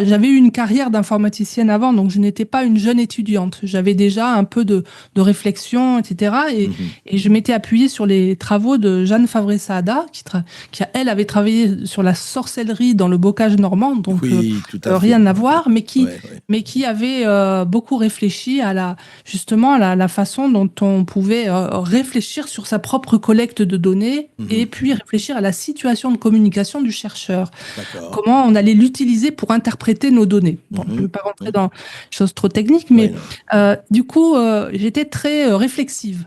j'avais eu une carrière d'informaticienne avant, donc je n'étais pas une jeune étudiante. J'avais déjà un peu de réflexion, etc. Et je m'étais appuyée sur les travaux de Jeanne Favré-Saada, elle avait travaillé sur la sorcellerie dans le bocage normand, donc Oui, tout à fait. rien à voir, mais qui avait beaucoup réfléchi justement à la façon dont on pouvait réfléchir sur sa propre collecte de données et puis réfléchir à la situation de communication du chercheur. D'accord. Comment on allait l'utiliser pour interpréter nos données. Bon, je ne vais pas rentrer dans des choses trop techniques, mais du coup, j'étais très réflexive.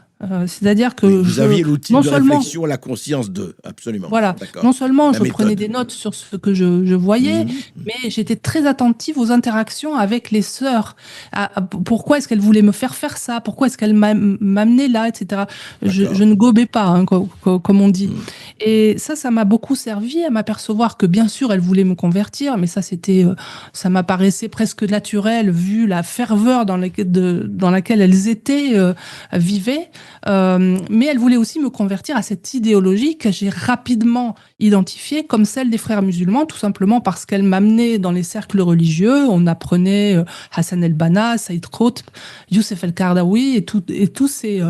C'est-à-dire que vous aviez l'outil non de seulement, réflexion, la conscience de, absolument. voilà, D'accord. non seulement La je méthode. prenais des notes sur ce que je voyais, mais j'étais très attentive aux interactions avec les sœurs. Pourquoi est-ce qu'elles voulaient me faire ça? Pourquoi est-ce qu'elles m'amenaient là, etc. Je ne gobais pas, hein, comme on dit. Et ça m'a beaucoup servi à m'apercevoir que bien sûr elles voulaient me convertir, mais ça m'apparaissait presque naturel vu la ferveur dans laquelle elles vivaient. Mais elles voulaient aussi me convertir à cette idéologie que j'ai rapidement identifiée comme celle des frères musulmans, tout simplement parce qu'elle m'amenait dans les cercles religieux. On apprenait Hassan el-Banna, Saïd Qutb, Youssef el-Qaradawi et tous ces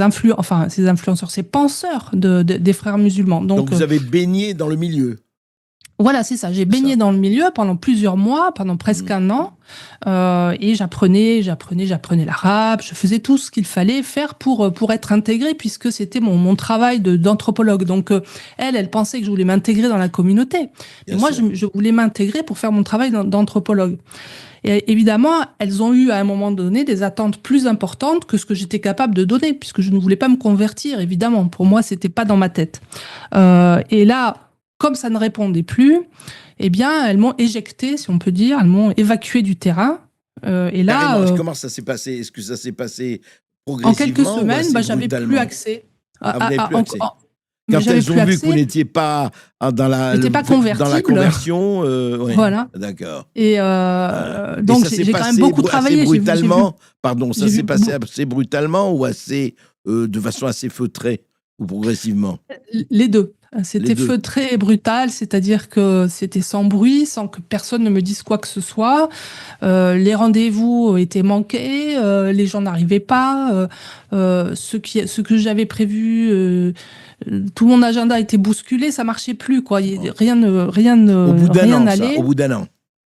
influenceurs, ces penseurs des frères musulmans. Donc vous avez baigné dans le milieu. Voilà, c'est ça. J'ai baigné dans le milieu pendant plusieurs mois, pendant presque un an, et j'apprenais l'arabe. Je faisais tout ce qu'il fallait faire pour être intégrée, puisque c'était mon travail d'anthropologue. Donc elle pensait que je voulais m'intégrer dans la communauté, et moi je voulais m'intégrer pour faire mon travail d'anthropologue. Et évidemment, elles ont eu à un moment donné des attentes plus importantes que ce que j'étais capable de donner, puisque je ne voulais pas me convertir. Évidemment, pour moi, c'était pas dans ma tête. Et là, comme ça ne répondait plus, eh bien, elles m'ont éjecté, si on peut dire, elles m'ont évacué du terrain. Et là, comment ça s'est passé? Est-ce que ça s'est passé progressivement? En quelques semaines, j'avais plus accès. Vous n'avez plus accès. Quand elles ont vu que vous n'étiez pas dans la conversion, voilà. D'accord. Et donc j'ai quand même beaucoup travaillé. Assez brutalement, pardon, ça s'est passé assez brutalement ou de façon assez feutrée ou progressivement? Les deux. C'était feutré et brutal, c'est-à-dire que c'était sans bruit, sans que personne ne me dise quoi que ce soit. Les rendez-vous étaient manqués, les gens n'arrivaient pas. Ce que j'avais prévu, tout mon agenda était bousculé, ça marchait plus, quoi. Rien n'allait. Au bout d'un an,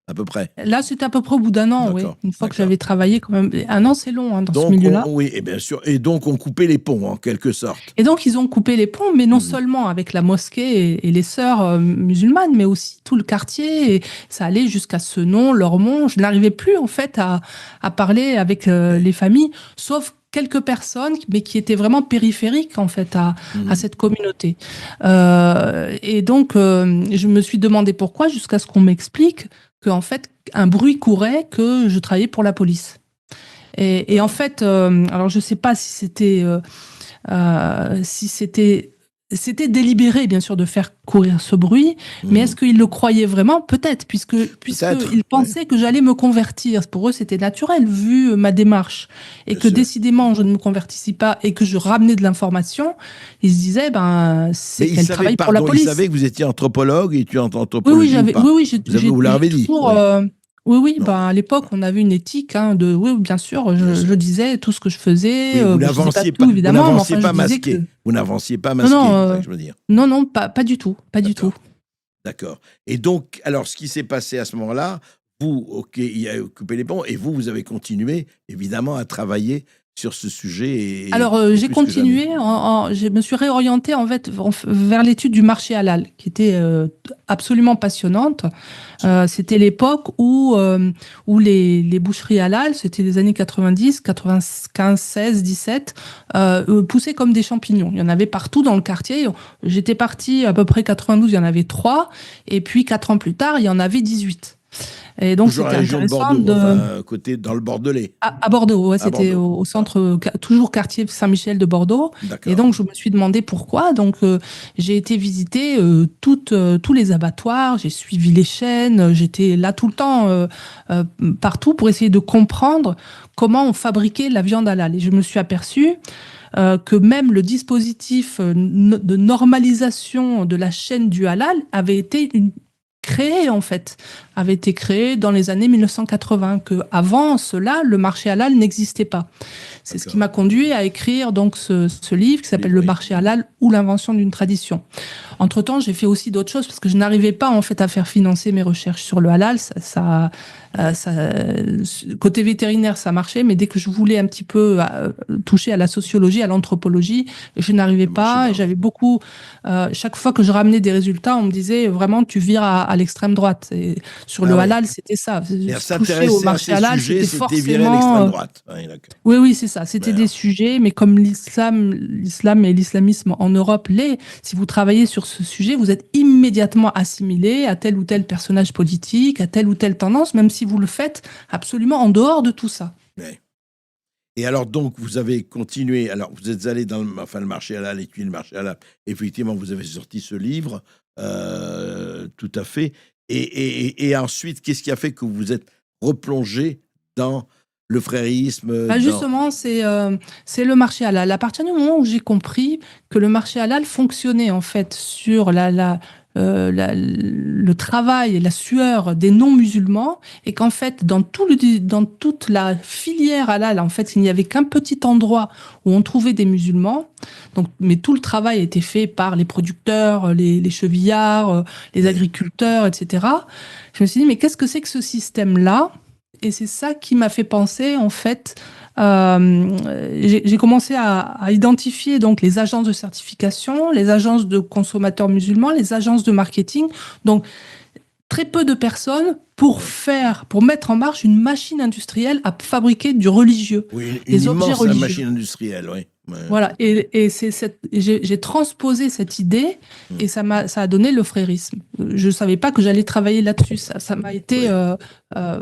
à peu près. Là, c'était à peu près au bout d'un an, oui. Une fois que j'avais travaillé, quand même. Un an, c'est long, hein, dans ce milieu-là. Oui, et bien sûr. Et donc, on coupait les ponts, en quelque sorte. Et donc, ils ont coupé les ponts, mais non seulement avec la mosquée et les sœurs musulmanes, mais aussi tout le quartier. Et ça allait jusqu'à Senon, Lormont. Je n'arrivais plus, en fait, à parler avec les familles, sauf quelques personnes, mais qui étaient vraiment périphériques, en fait, à cette communauté. Et donc, je me suis demandé pourquoi, jusqu'à ce qu'on m'explique qu'en fait, un bruit courait que je travaillais pour la police. Et en fait, alors je ne sais pas si c'était délibéré, bien sûr, de faire courir ce bruit, mais est-ce qu'ils le croyaient vraiment? Peut-être, puisqu'ils pensaient que j'allais me convertir. Pour eux, c'était naturel, vu ma démarche. Et que décidément, je ne me convertissais pas et que je ramenais de l'information, ils se disaient, c'est qu'elle travaille pour la police. Ils savaient que vous étiez anthropologue et tu es anthropologie vous l'avez dit. Oui, à l'époque, on avait une éthique oui, bien sûr, je disais tout ce que je faisais. Oui, vous n'avanciez pas, évidemment, vous n'avanciez pas masqué. Vous n'avanciez pas masqué, c'est ça que je veux dire. Non, pas du tout, pas du tout. D'accord. Et donc, alors, ce qui s'est passé à ce moment-là, vous, OK, il a coupé les ponts, et vous, vous avez continué, évidemment, à travailler sur ce sujet, Alors, et j'ai plus que jamais. continué, je me suis réorientée en fait vers l'étude du marché halal, qui était absolument passionnante. C'était l'époque où les boucheries halal, c'était les années 90, 95, 16, 17, poussaient comme des champignons. Il y en avait partout dans le quartier. J'étais partie à peu près 92, il y en avait 3. Et puis 4 ans plus tard, il y en avait 18. Et donc, Toujours la c'était région de intéressant Bordeaux, de... enfin, côté, dans le Bordelais, À Bordeaux, ouais, à c'était Bordeaux. au Ah, centre, toujours quartier Saint-Michel de Bordeaux. Et d'accord. donc, je me suis demandé pourquoi. Donc, j'ai été visiter tous les abattoirs, j'ai suivi les chaînes, j'étais là tout le temps, euh, partout pour essayer de comprendre comment on fabriquait la viande halal. Et je me suis aperçue que même le dispositif de normalisation de la chaîne du halal avait été créé en fait, avait été créé dans les années 1980, que avant cela, le marché halal n'existait pas. C'est ce qui D'accord. m'a conduit à écrire donc ce livre qui s'appelle Le Oui. marché halal ou l'invention d'une tradition. Entre-temps, j'ai fait aussi d'autres choses parce que je n'arrivais pas en fait à faire financer mes recherches sur le halal. Ouais. Côté vétérinaire, ça marchait, mais dès que je voulais un petit peu toucher à la sociologie, à l'anthropologie, je n'arrivais Ça marchait pas. Et pas, oui. j'avais beaucoup. Chaque fois que je ramenais des résultats, on me disait vraiment tu vires à l'extrême droite. Et sur le Ah oui. halal, c'était ça. Et à Toucher au s'intéresser à marché ces halal, sujets, c'était c'était virer à l'extrême forcément droite. Oui, d'accord. oui, oui, c'est ça. C'était des Voilà. sujets, mais comme l'islam et l'islamisme en Europe si vous travaillez sur ce sujet, vous êtes immédiatement assimilé à tel ou tel personnage politique, à telle ou telle tendance, même si vous le faites absolument en dehors de tout ça. Ouais. Et alors, donc, vous avez continué. Alors, vous êtes allé dans le marché halal, étudier le marché halal. Effectivement, vous avez sorti ce livre, tout à fait. Et ensuite, qu'est-ce qui a fait que vous vous êtes replongé dans le frérisme, Bah justement, c'est le marché halal. À partir du moment où j'ai compris que le marché halal fonctionnait en fait sur le travail et la sueur des non-musulmans, et qu'en fait, dans toute la filière halal, en fait, il n'y avait qu'un petit endroit où on trouvait des musulmans. Donc, mais tout le travail était fait par les producteurs, les chevillards, les oui, agriculteurs, etc. Je me suis dit, mais qu'est-ce que c'est que ce système-là? Et c'est ça qui m'a fait penser, en fait, j'ai commencé à identifier donc les agences de certification, les agences de consommateurs musulmans, les agences de marketing. Donc, très peu de personnes oui. pour mettre en marche une machine industrielle à fabriquer du religieux, Oui, une des objets immense religieux. machine industrielle, oui. Ouais. Voilà, et j'ai transposé cette idée Mm. et ça a donné le frérisme. Je ne savais pas que j'allais travailler là-dessus. Ça m'a été, Oui, euh,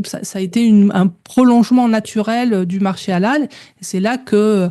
ça a été un prolongement naturel du marché halal. Et c'est là que,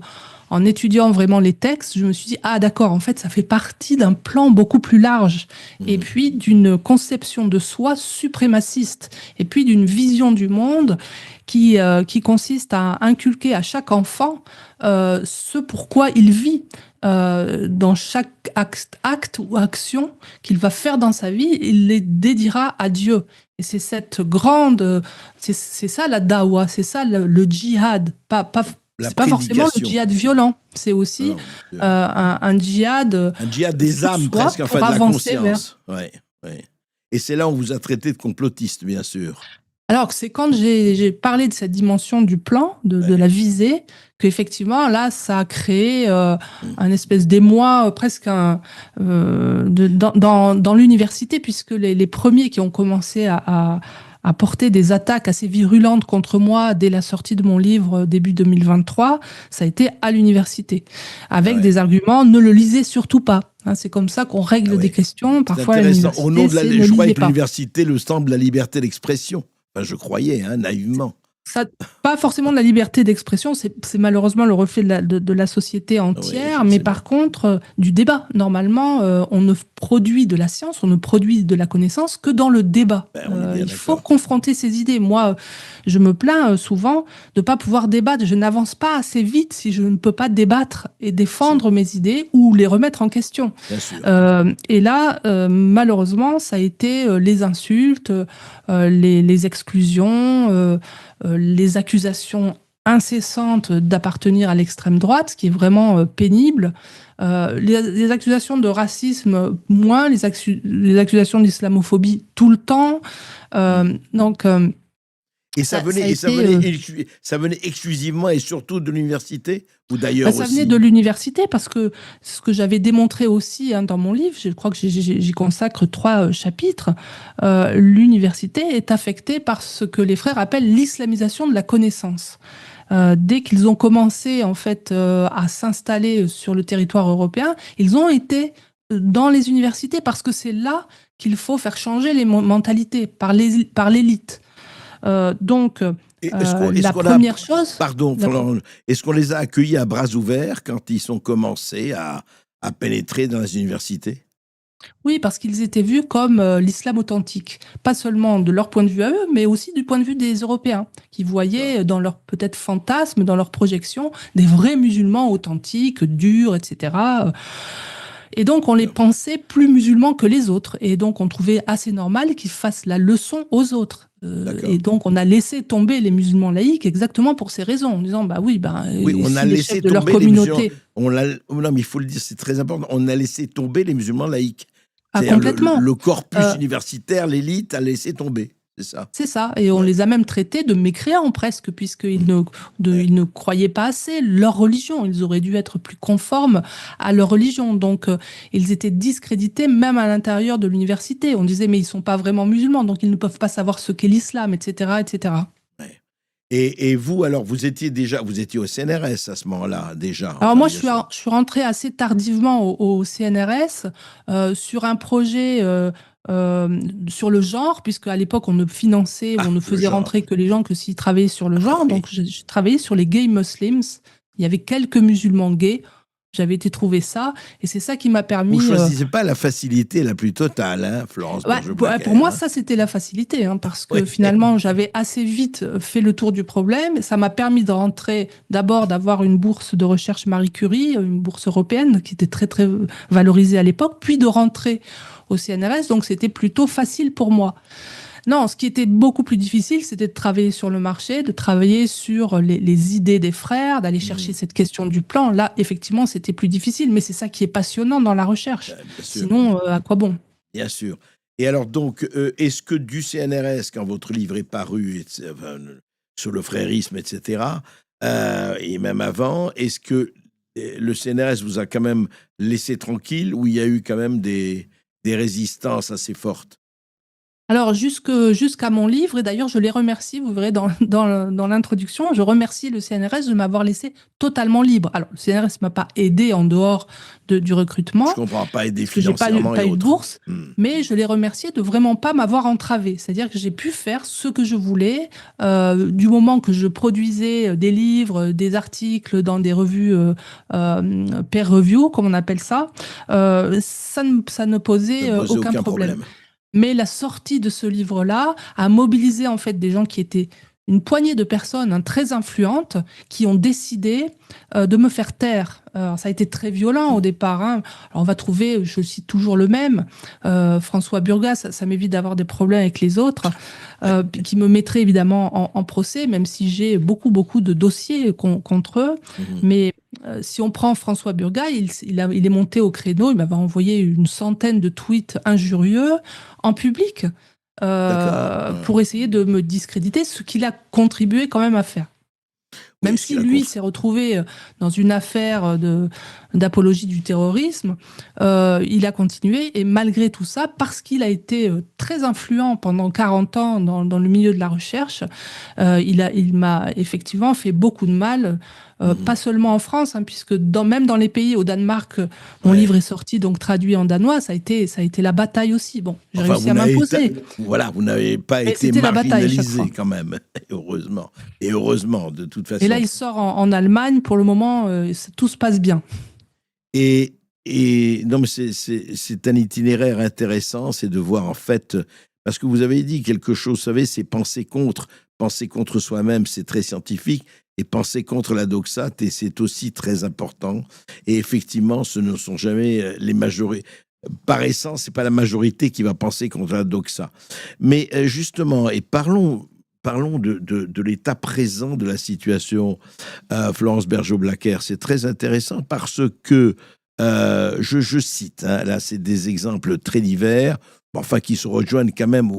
en étudiant vraiment les textes, je me suis dit, ah d'accord, en fait, ça fait partie d'un plan beaucoup plus large. Et mm. puis d'une conception de soi suprémaciste. Et puis d'une vision du monde qui consiste à inculquer à chaque enfant ce pourquoi il vit. Dans chaque acte ou action qu'il va faire dans sa vie, il les dédiera à Dieu. Et c'est cette grande, c'est ça la dawa, c'est ça le djihad. La C'est pas forcément le prédication. djihad violent, c'est aussi Non, un djihad un djihad des sur âmes, soi presque, enfin pour de la avancer vers. conscience. Ouais, ouais. Et c'est là où on vous a traité de complotiste, bien sûr. Alors, c'est quand j'ai parlé de cette dimension du plan, de Ouais. la visée, qu'effectivement, là, ça a créé Mm. un espèce d'émoi, presque dans l'université, puisque les premiers qui ont commencé à porter des attaques assez virulentes contre moi dès la sortie de mon livre début 2023, ça a été à l'université, Ah avec ouais. des arguments, ne le lisez surtout pas. Hein, c'est comme ça qu'on Ah règle des ouais. questions. C'est Parfois, à intéressant. Au nom l'université, de la, c'est ne je croyais lisez que pas. l'université, le sang de la liberté d'expression. Enfin, je croyais, hein, naïvement. Ça, pas forcément de la liberté d'expression, c'est malheureusement le reflet de la société Oui, entière, je mais sais bien. par contre, du débat. Normalement, on ne produit de la science, on ne produit de la connaissance que dans le débat. Ben, on est bien Il faut d'accord. confronter ses idées. Moi, je me plains souvent de ne pas pouvoir débattre. Je n'avance pas assez vite si je ne peux pas débattre et C'est- défendre mes idées ou les remettre en question. Bien sûr. Et là, malheureusement, ça a été les insultes, les exclusions, les accusations incessante d'appartenir à l'extrême droite, ce qui est vraiment pénible. Les accusations de racisme, moins, les accusations d'islamophobie tout le temps. Donc, Et ça venait exclusivement et surtout de l'université ou d'ailleurs ça aussi? venait de l'université parce que ce que j'avais démontré aussi dans mon livre, je crois que j'y consacre 3 chapitres, l'université est affectée par ce que les frères appellent l'islamisation de la connaissance. Dès qu'ils ont commencé en fait à s'installer sur le territoire européen, ils ont été dans les universités parce que c'est là qu'il faut faire changer les mentalités par l'élite. Donc, la première chose... Pardon, est-ce qu'on les a accueillis à bras ouverts quand ils ont commencé à pénétrer dans les universités? Oui, parce qu'ils étaient vus comme l'islam authentique. Pas seulement de leur point de vue à eux, mais aussi du point de vue des Européens, qui voyaient dans leur peut-être fantasme, dans leur projection, des vrais musulmans authentiques, durs, etc. Et donc, on les pensait plus musulmans que les autres. Et donc, on trouvait assez normal qu'ils fassent la leçon aux autres. Et donc, on a laissé tomber les musulmans laïcs exactement pour ces raisons, en disant, oui, on a laissé tomber leur communauté. Non, mais il faut le dire, c'est très important. On a laissé tomber les musulmans laïcs. Complètement. Le corpus universitaire, l'élite a laissé tomber. C'est ça. C'est ça. Et on les a même traités de mécréants presque, puisqu'ils ils ne croyaient pas assez leur religion. Ils auraient dû être plus conformes à leur religion. Donc, ils étaient discrédités même à l'intérieur de l'université. On disait, mais ils ne sont pas vraiment musulmans, donc ils ne peuvent pas savoir ce qu'est l'islam, etc., etc. Ouais. Et vous, alors, vous étiez au CNRS à ce moment-là, déjà. Alors moi, je suis rentrée assez tardivement au CNRS sur un projet sur le genre, puisque à l'époque, on ne finançait, on ne faisait rentrer que les gens que s'ils travaillaient sur le genre. Donc, j'ai travaillé sur les gay Muslims. Il y avait quelques musulmans gays. J'avais été trouver ça, et c'est ça qui m'a permis... Vous ne choisissez pas la facilité la plus totale, hein, Florence Bourgeois-Blaquer. Pour moi, ça, c'était la facilité, hein, parce que finalement, j'avais assez vite fait le tour du problème. Ça m'a permis de rentrer, d'abord d'avoir une bourse de recherche Marie Curie, une bourse européenne qui était très, très valorisée à l'époque, puis de rentrer au CNRS, donc c'était plutôt facile pour moi. Non, ce qui était beaucoup plus difficile, c'était de travailler sur le marché, de travailler sur les idées des frères, d'aller chercher cette question du plan. Là, effectivement, c'était plus difficile, mais c'est ça qui est passionnant dans la recherche. Sinon, à quoi bon? Bien sûr. Et alors, donc, est-ce que du CNRS, quand votre livre est paru, sur le frérisme, etc., et même avant, est-ce que le CNRS vous a quand même laissé tranquille ou il y a eu quand même des résistances assez fortes? Alors, jusqu'à mon livre, et d'ailleurs, je les remercie, vous verrez dans l'introduction, je remercie le CNRS de m'avoir laissé totalement libre. Alors, le CNRS ne m'a pas aidé en dehors du recrutement. Je comprends, pas aidé parce que j'ai pas eu de bourse, mais je les remerciais de vraiment pas m'avoir entravé. C'est-à-dire que j'ai pu faire ce que je voulais, du moment que je produisais des livres, des articles dans des revues peer review, comme on appelle ça, ça ne posait aucun problème. Mais la sortie de ce livre-là a mobilisé en fait des gens qui étaient une poignée de personnes très influentes qui ont décidé de me faire taire. Ça a été très violent au départ. Alors on va trouver, je cite toujours le même, François Burgas, ça m'évite d'avoir des problèmes avec les autres, qui me mettrait évidemment en procès, même si j'ai beaucoup de dossiers contre eux. Mais si on prend François Burgas, il est monté au créneau, il m'avait envoyé une centaine de tweets injurieux en public pour essayer de me discréditer, ce qu'il a contribué quand même à faire. Même si lui s'est retrouvé dans une affaire d'apologie du terrorisme, il a continué, et malgré tout ça, parce qu'il a été très influent pendant 40 ans dans le milieu de la recherche, il m'a effectivement fait beaucoup de mal, pas seulement en France, hein, puisque même dans les pays, au Danemark, mon livre est sorti, donc traduit en danois, ça a été la bataille aussi. Bon, j'ai réussi à m'imposer. Voilà, vous n'avez pas été marginalisé quand même, heureusement. Et heureusement, de toute façon. Et là, il sort en Allemagne, pour le moment, tout se passe bien. Et non, mais c'est un itinéraire intéressant, c'est de voir en fait, parce que vous avez dit quelque chose, vous savez, c'est penser contre soi-même, c'est très scientifique, et penser contre la doxate, et c'est aussi très important. Et effectivement, ce ne sont jamais les majorités. Par essence, c'est pas la majorité qui va penser contre la doxa. Mais justement, et parlons parlons de l'état présent de la situation, Florence Bergeau-Blacker. C'est très intéressant parce que, je cite, hein, là c'est des exemples très divers, enfin qui se rejoignent quand même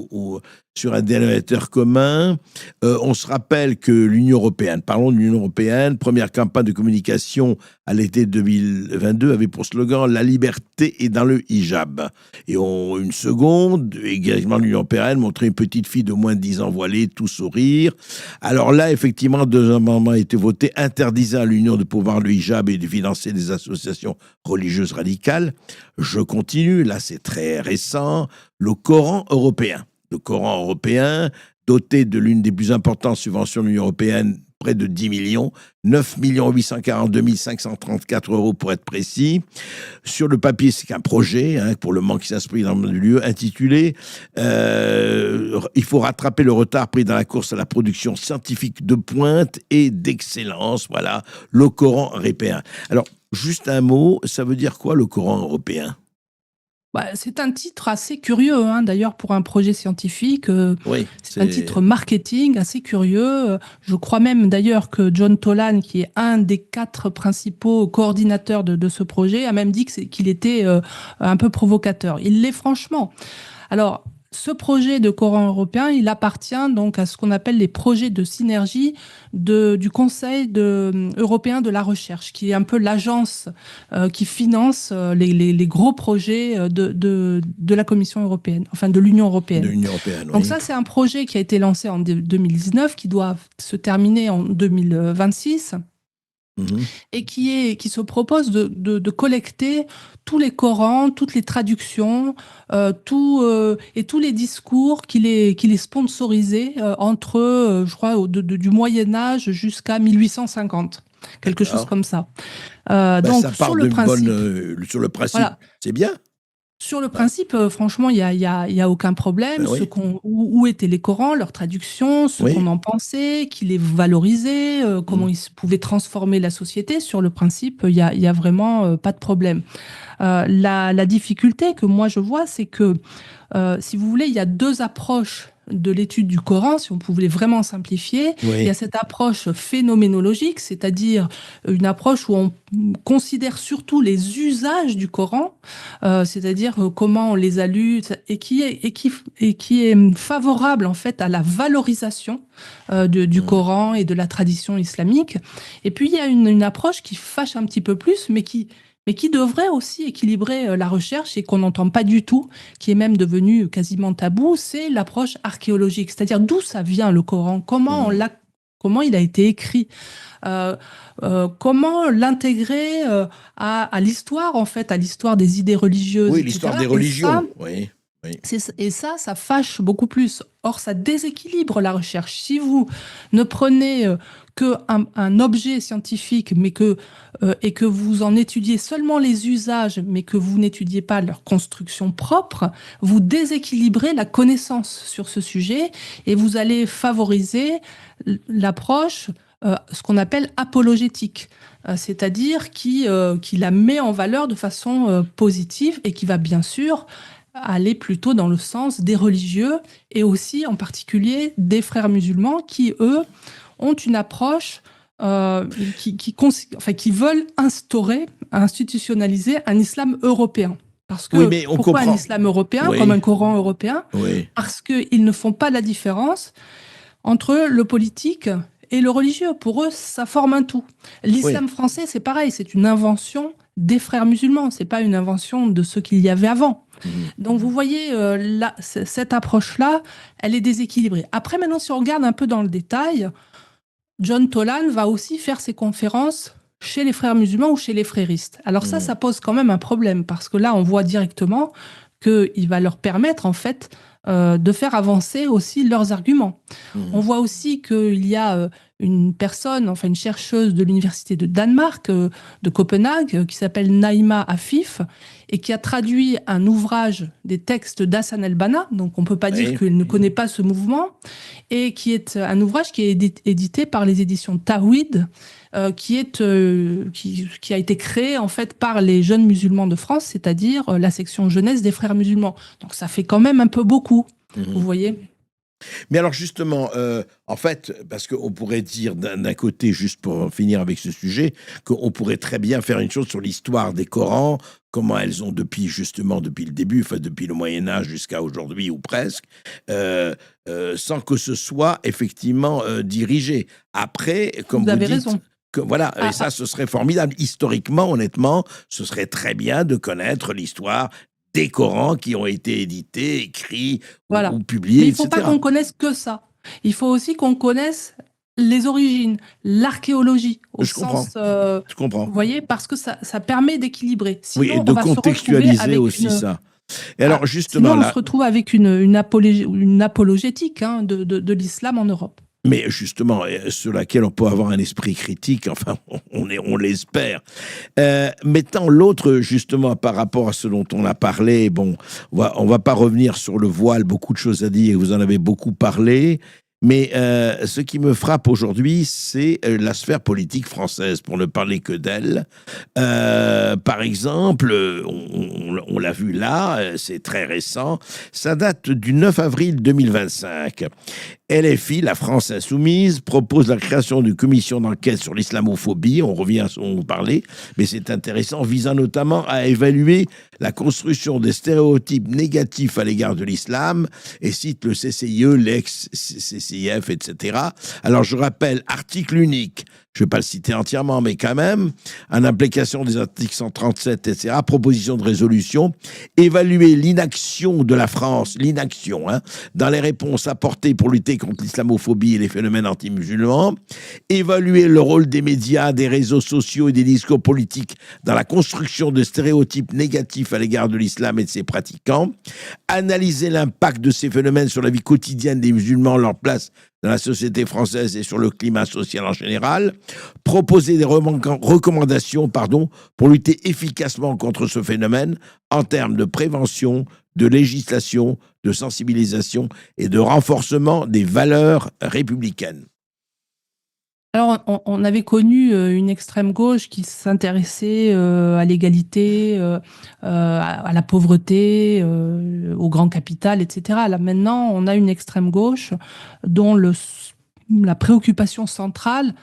sur un dénominateur commun. On se rappelle que l'Union européenne, parlons de l'Union européenne, première campagne de communication à l'été 2022 avait pour slogan « La liberté est dans le hijab ». Et une seconde, également l'Union européenne montrait une petite fille de moins de 10 ans voilée, tout sourire. Alors là, effectivement, 2 amendements ont été votés interdisant à l'Union de pouvoir le hijab et de financer des associations religieuses radicales. Je continue, là c'est très récent, le Coran européen. Le Coran européen, doté de l'une des plus importantes subventions de l'Union européenne, près de 10 millions, 9 842 534 € pour être précis. Sur le papier, c'est qu'un projet, hein, pour le moment qui s'inscrit dans le lieu, intitulé « Il faut rattraper le retard pris dans la course à la production scientifique de pointe et d'excellence ». Voilà, le Coran européen. Alors, juste un mot, ça veut dire quoi le Coran européen ? C'est un titre assez curieux, hein, d'ailleurs, pour un projet scientifique. Oui, c'est un titre marketing assez curieux. Je crois même d'ailleurs que John Tolan, qui est un des 4 principaux coordinateurs de ce projet, a même dit qu'il était un peu provocateur. Il l'est franchement. Alors, ce projet de Coran européen, il appartient donc à ce qu'on appelle les projets de synergie du Conseil européen de la recherche, qui est un peu l'agence qui finance les gros projets de la Commission européenne, enfin de l'Union européenne. De l'Union européenne, Donc oui. ça, c'est un projet qui a été lancé en 2019, qui doit se terminer en 2026. Et qui se propose de collecter tous les Corans, toutes les traductions, et tous les discours qu'il est sponsorisé entre, je crois, du Moyen-Âge jusqu'à 1850. Quelque chose comme ça. Donc, ça part sur le principe, sur le principe, voilà. C'est bien. Sur le principe, franchement, il y a aucun problème. Oui. Où étaient les Corans, leurs traductions, ce qu'on en pensait, qui les valorisait, comment ils pouvaient transformer la société. Sur le principe, il y a vraiment pas de problème. La difficulté que moi je vois, c'est que, si vous voulez, il y a 2 approches de l'étude du Coran, si on pouvait vraiment simplifier. Oui. Il y a cette approche phénoménologique, c'est-à-dire une approche où on considère surtout les usages du Coran, c'est-à-dire comment on les a lus, et qui est favorable en fait à la valorisation du Coran et de la tradition islamique. Et puis il y a une approche qui fâche un petit peu plus, mais qui devrait aussi équilibrer la recherche et qu'on n'entend pas du tout, qui est même devenu quasiment tabou, c'est l'approche archéologique. C'est-à-dire d'où ça vient le Coran, comment il a été écrit, comment l'intégrer à l'histoire, en fait, à l'histoire des idées religieuses. Oui, etc. l'histoire des religions. Oui. Et ça fâche beaucoup plus. Or, ça déséquilibre la recherche. Si vous ne prenez qu'un objet scientifique, et que vous en étudiez seulement les usages, mais que vous n'étudiez pas leur construction propre, vous déséquilibrez la connaissance sur ce sujet et vous allez favoriser l'approche, ce qu'on appelle apologétique, c'est-à-dire qui la met en valeur de façon positive et qui va bien sûr aller plutôt dans le sens des religieux et aussi en particulier des frères musulmans qui, eux, ont une approche qui veulent institutionnaliser un islam européen. Parce que, pourquoi un islam européen, comme un Coran européen ? Parce qu'ils ne font pas la différence entre le politique et le religieux. Pour eux, ça forme un tout. L'islam français, c'est pareil, c'est une invention des frères musulmans, c'est pas une invention de ce qu'il y avait avant. Donc vous voyez, cette approche-là, elle est déséquilibrée. Après, maintenant, si on regarde un peu dans le détail, John Tolan va aussi faire ses conférences chez les frères musulmans ou chez les fréristes. Alors ça pose quand même un problème, parce que là, on voit directement qu'il va leur permettre, en fait, de faire avancer aussi leurs arguments. On voit aussi qu'il y a une personne, enfin une chercheuse de l'université de Danemark, de Copenhague, qui s'appelle Naïma Afif, et qui a traduit un ouvrage des textes d'Hassan el-Banna, donc on ne peut pas dire qu'elle ne connaît pas ce mouvement, et qui est un ouvrage qui est édité par les éditions Tawhid, qui a été créé en fait par les jeunes musulmans de France, c'est-à-dire la section jeunesse des frères musulmans. Donc ça fait quand même un peu beaucoup, vous voyez. Mais alors justement, en fait, parce qu'on pourrait dire d'un côté, juste pour en finir avec ce sujet, qu'on pourrait très bien faire une chose sur l'histoire des Corans, comment elles ont depuis le début, enfin depuis le Moyen-Âge jusqu'à aujourd'hui ou presque, sans que ce soit effectivement dirigé. Après, comme Vous vous avez dites, raison. voilà, et Ah, ça, ce serait formidable. Historiquement, honnêtement, ce serait très bien de connaître l'histoire des Corans qui ont été édités, écrits ou voilà. Mais publiés, il ne faut pas etc. qu'on connaisse que ça. Il faut aussi qu'on connaisse les origines, l'archéologie, au Je comprends, sens, je comprends. vous voyez, parce que ça permet d'équilibrer. Oui, et Sinon, de on va se retrouver contextualiser avec aussi ça. Et alors, sinon justement, on se là, retrouve avec une apologétique hein, de l'islam en Europe. mais justement, sur laquelle on peut avoir un esprit critique, enfin, on l'espère. Mettant l'autre, justement, par rapport à ce dont on a parlé, bon, on va pas revenir sur le voile, beaucoup de choses à dire, vous en avez beaucoup parlé, mais ce qui me frappe aujourd'hui, c'est la sphère politique française, pour ne parler que d'elle. Par exemple, on l'a vu là, c'est très récent, ça date du 9 avril 2025. LFI, la France Insoumise, propose la création d'une commission d'enquête sur l'islamophobie. On revient à ce dont on parlait, mais c'est intéressant, visant notamment à évaluer la construction des stéréotypes négatifs à l'égard de l'islam, et cite le CCIE, l'ex-CCIF, etc. Alors je rappelle, article unique, je ne vais pas le citer entièrement, mais quand même, en application des articles 137, etc., proposition de résolution, évaluer l'inaction de la France, l'inaction, hein, dans les réponses apportées pour lutter contre l'islamophobie et les phénomènes anti-musulmans, évaluer le rôle des médias, des réseaux sociaux et des discours politiques dans la construction de stéréotypes négatifs à l'égard de l'islam et de ses pratiquants, analyser l'impact de ces phénomènes sur la vie quotidienne des musulmans, leur place dans la société française et sur le climat social en général, proposer des recommandations pour lutter efficacement contre ce phénomène en termes de prévention, de législation, de sensibilisation et de renforcement des valeurs républicaines. Alors, on avait connu une extrême gauche qui s'intéressait à l'égalité, à la pauvreté, au grand capital, etc. Là, maintenant, on a une extrême gauche dont la préoccupation centrale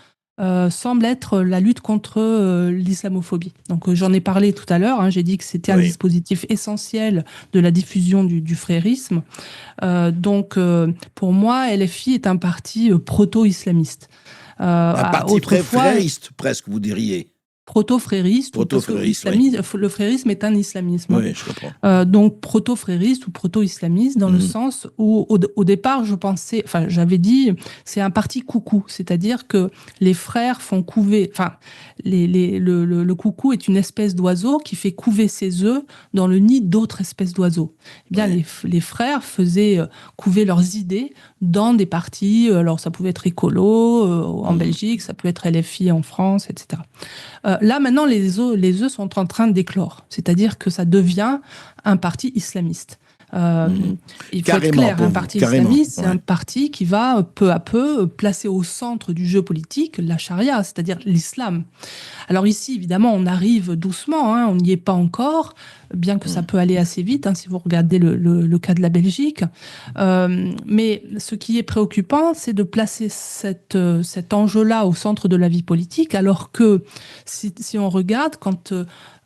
semble être la lutte contre l'islamophobie. Donc, j'en ai parlé tout à l'heure. Hein, j'ai dit que c'était un dispositif essentiel de la diffusion du frérisme. Pour moi, LFI est un parti proto-islamiste. Un parti frériste, presque, vous diriez. Proto-frériste, parce que oui. le frérisme est un islamisme. Oui, je comprends. Donc proto-frériste ou proto-islamiste dans le sens où au départ j'avais dit c'est un parti coucou, c'est-à-dire que les frères font couver, le coucou est une espèce d'oiseau qui fait couver ses œufs dans le nid d'autres espèces d'oiseaux. Eh bien les frères faisaient couver leurs idées dans des partis, alors ça pouvait être écolo en Belgique, ça peut être LFI en France, etc. Là, maintenant, les œufs sont en train d'éclore. C'est-à-dire que ça devient un parti islamiste. Il faut être clair, un parti islamiste, c'est un parti qui va peu à peu placer au centre du jeu politique la charia, c'est-à-dire l'islam. Alors ici, évidemment, on arrive doucement, hein, on n'y est pas encore, bien que ça peut aller assez vite, hein, si vous regardez le cas de la Belgique. Mais ce qui est préoccupant, c'est de placer cet enjeu-là au centre de la vie politique, alors que si on regarde, quand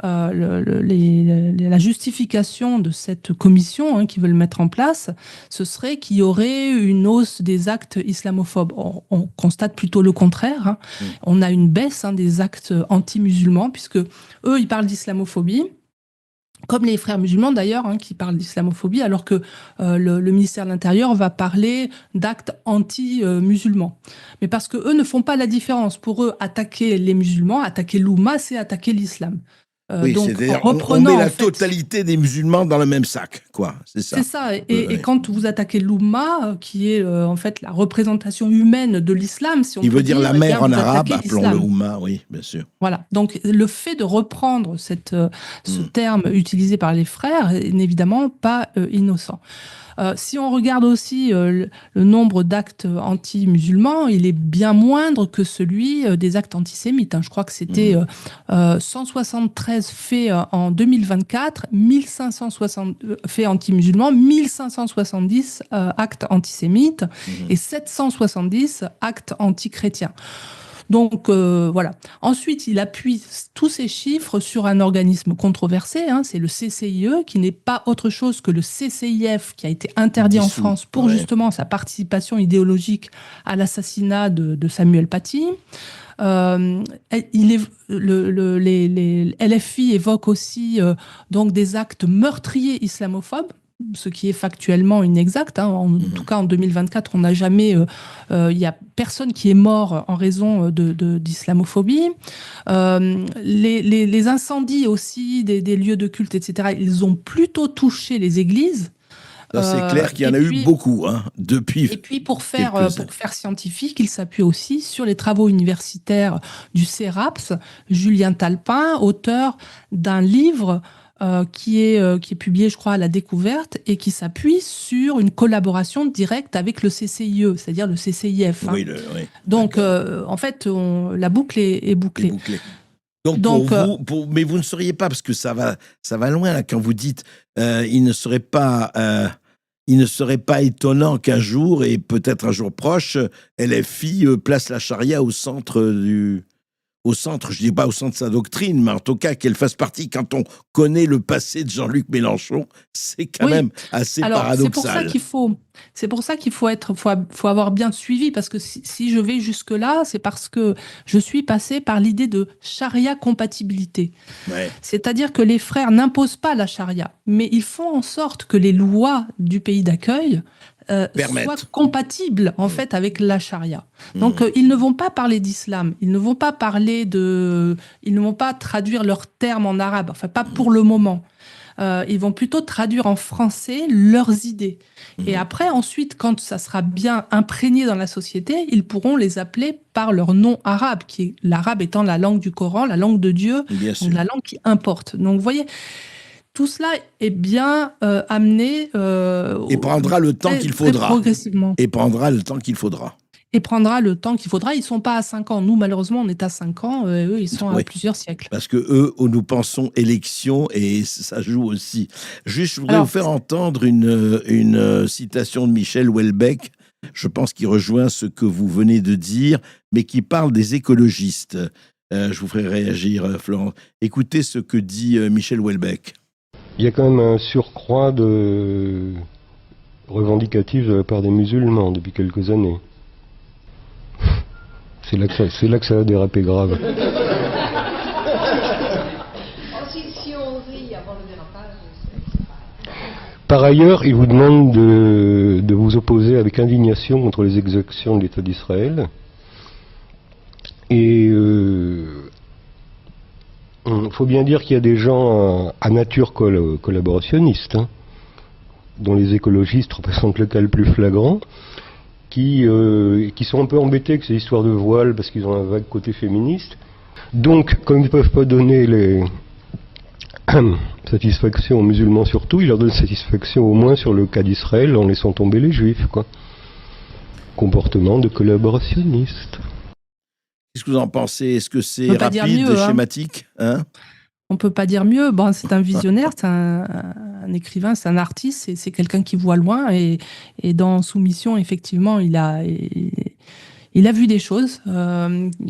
la justification de cette commission qui veulent mettre en place, ce serait qu'il y aurait une hausse des actes islamophobes. On constate plutôt le contraire. Hein. On a une baisse des actes anti-musulmans, puisque eux, ils parlent d'islamophobie, comme les frères musulmans d'ailleurs, qui parlent d'islamophobie, alors que le ministère de l'Intérieur va parler d'actes anti-musulmans. Mais parce que eux ne font pas la différence. Pour eux, attaquer les musulmans, attaquer l'Oumma, c'est attaquer l'islam. Oui, donc, c'est-à-dire on met la totalité des musulmans dans le même sac, quoi. C'est ça. C'est ça. Et quand vous attaquez l'Oumma, qui est en fait la représentation humaine de l'islam, si on peut dire... Il veut dire la mère en arabe, appelons-le Oumma, oui, bien sûr. Voilà. Donc, le fait de reprendre ce terme utilisé par les frères n'est évidemment pas innocent. Si on regarde aussi le nombre d'actes anti-musulmans, il est bien moindre que celui des actes antisémites, hein. Je crois que c'était 173 faits en 2024, 1560 faits anti-musulmans, 1570 actes antisémites et 770 actes anti-chrétiens. Donc voilà. Ensuite, il appuie tous ces chiffres sur un organisme controversé, hein, c'est le CCIE, qui n'est pas autre chose que le CCIF, qui a été interdit en France pour justement sa participation idéologique à l'assassinat de Samuel Paty. Les LFI évoquent aussi donc des actes meurtriers islamophobes, ce qui est factuellement inexact, hein. En tout cas, en 2024, on n'a jamais, il y a personne qui est mort en raison d'islamophobie. Les incendies aussi des lieux de culte, etc., ils ont plutôt touché les églises. C'est clair qu'il y en a eu beaucoup, hein, depuis. Et puis pour faire scientifique, il s'appuie aussi sur les travaux universitaires du CERAPS, Julien Talpin, auteur d'un livre qui est publié, je crois, à La Découverte, et qui s'appuie sur une collaboration directe avec le CCIE, c'est-à-dire le CCIF. Hein. Oui, donc, en fait, la boucle est bouclée. Donc mais vous ne sauriez pas, parce que ça va loin là, quand vous dites il ne serait pas étonnant qu'un jour, et peut-être un jour proche, LFI place la charia au centre, je dis pas au centre de sa doctrine, mais en tout cas qu'elle fasse partie. Quand on connaît le passé de Jean-Luc Mélenchon, c'est quand même assez paradoxal. C'est pour ça qu'il faut avoir bien suivi, parce que si je vais jusque-là, c'est parce que je suis passée par l'idée de charia compatibilité. Ouais. C'est-à-dire que les frères n'imposent pas la charia, mais ils font en sorte que les lois du pays d'accueil soient compatibles en fait avec la charia. Donc ils ne vont pas parler d'islam, ils ne vont pas traduire leurs termes en arabe, enfin pas pour le moment. Ils vont plutôt traduire en français leurs idées. Et après, ensuite, quand ça sera bien imprégné dans la société, ils pourront les appeler par leur nom arabe, l'arabe étant la langue du Coran, la langue de Dieu, donc la langue qui importe. Donc vous voyez, tout cela est bien amené. Et prendra le temps qu'il faudra. Progressivement. Et prendra le temps qu'il faudra. Ils ne sont pas à 5 ans. Nous, malheureusement, on est à 5 ans. Eux, ils sont à plusieurs siècles. Parce que eux, nous pensons élection, et ça joue aussi. Juste, je voudrais vous faire entendre une citation de Michel Houellebecq, je pense qu'il rejoint ce que vous venez de dire, mais qui parle des écologistes. Je vous ferai réagir, Florent. Écoutez ce que dit Michel Houellebecq. Il y a quand même un surcroît de revendicatif de la part des musulmans depuis quelques années. C'est là que ça a dérapé grave. Si on rit avant le dérapage, Par ailleurs, il vous demande de vous opposer avec indignation contre les exactions de l'État d'Israël. Et il faut bien dire qu'il y a des gens à nature collaborationniste, hein, dont les écologistes représentent le cas le plus flagrant, qui sont un peu embêtés avec ces histoires de voile parce qu'ils ont un vague côté féministe. Donc, comme ils ne peuvent pas donner les satisfactions aux musulmans surtout, ils leur donnent satisfaction au moins sur le cas d'Israël en laissant tomber les juifs, quoi. Comportement de collaborationniste. Qu'est-ce que vous en pensez? Est-ce que c'est rapide et schématique, hein? On ne peut pas dire mieux. Bon, c'est un visionnaire, c'est un écrivain, c'est un artiste, c'est quelqu'un qui voit loin. Et dans Soumission, effectivement, il a vu des choses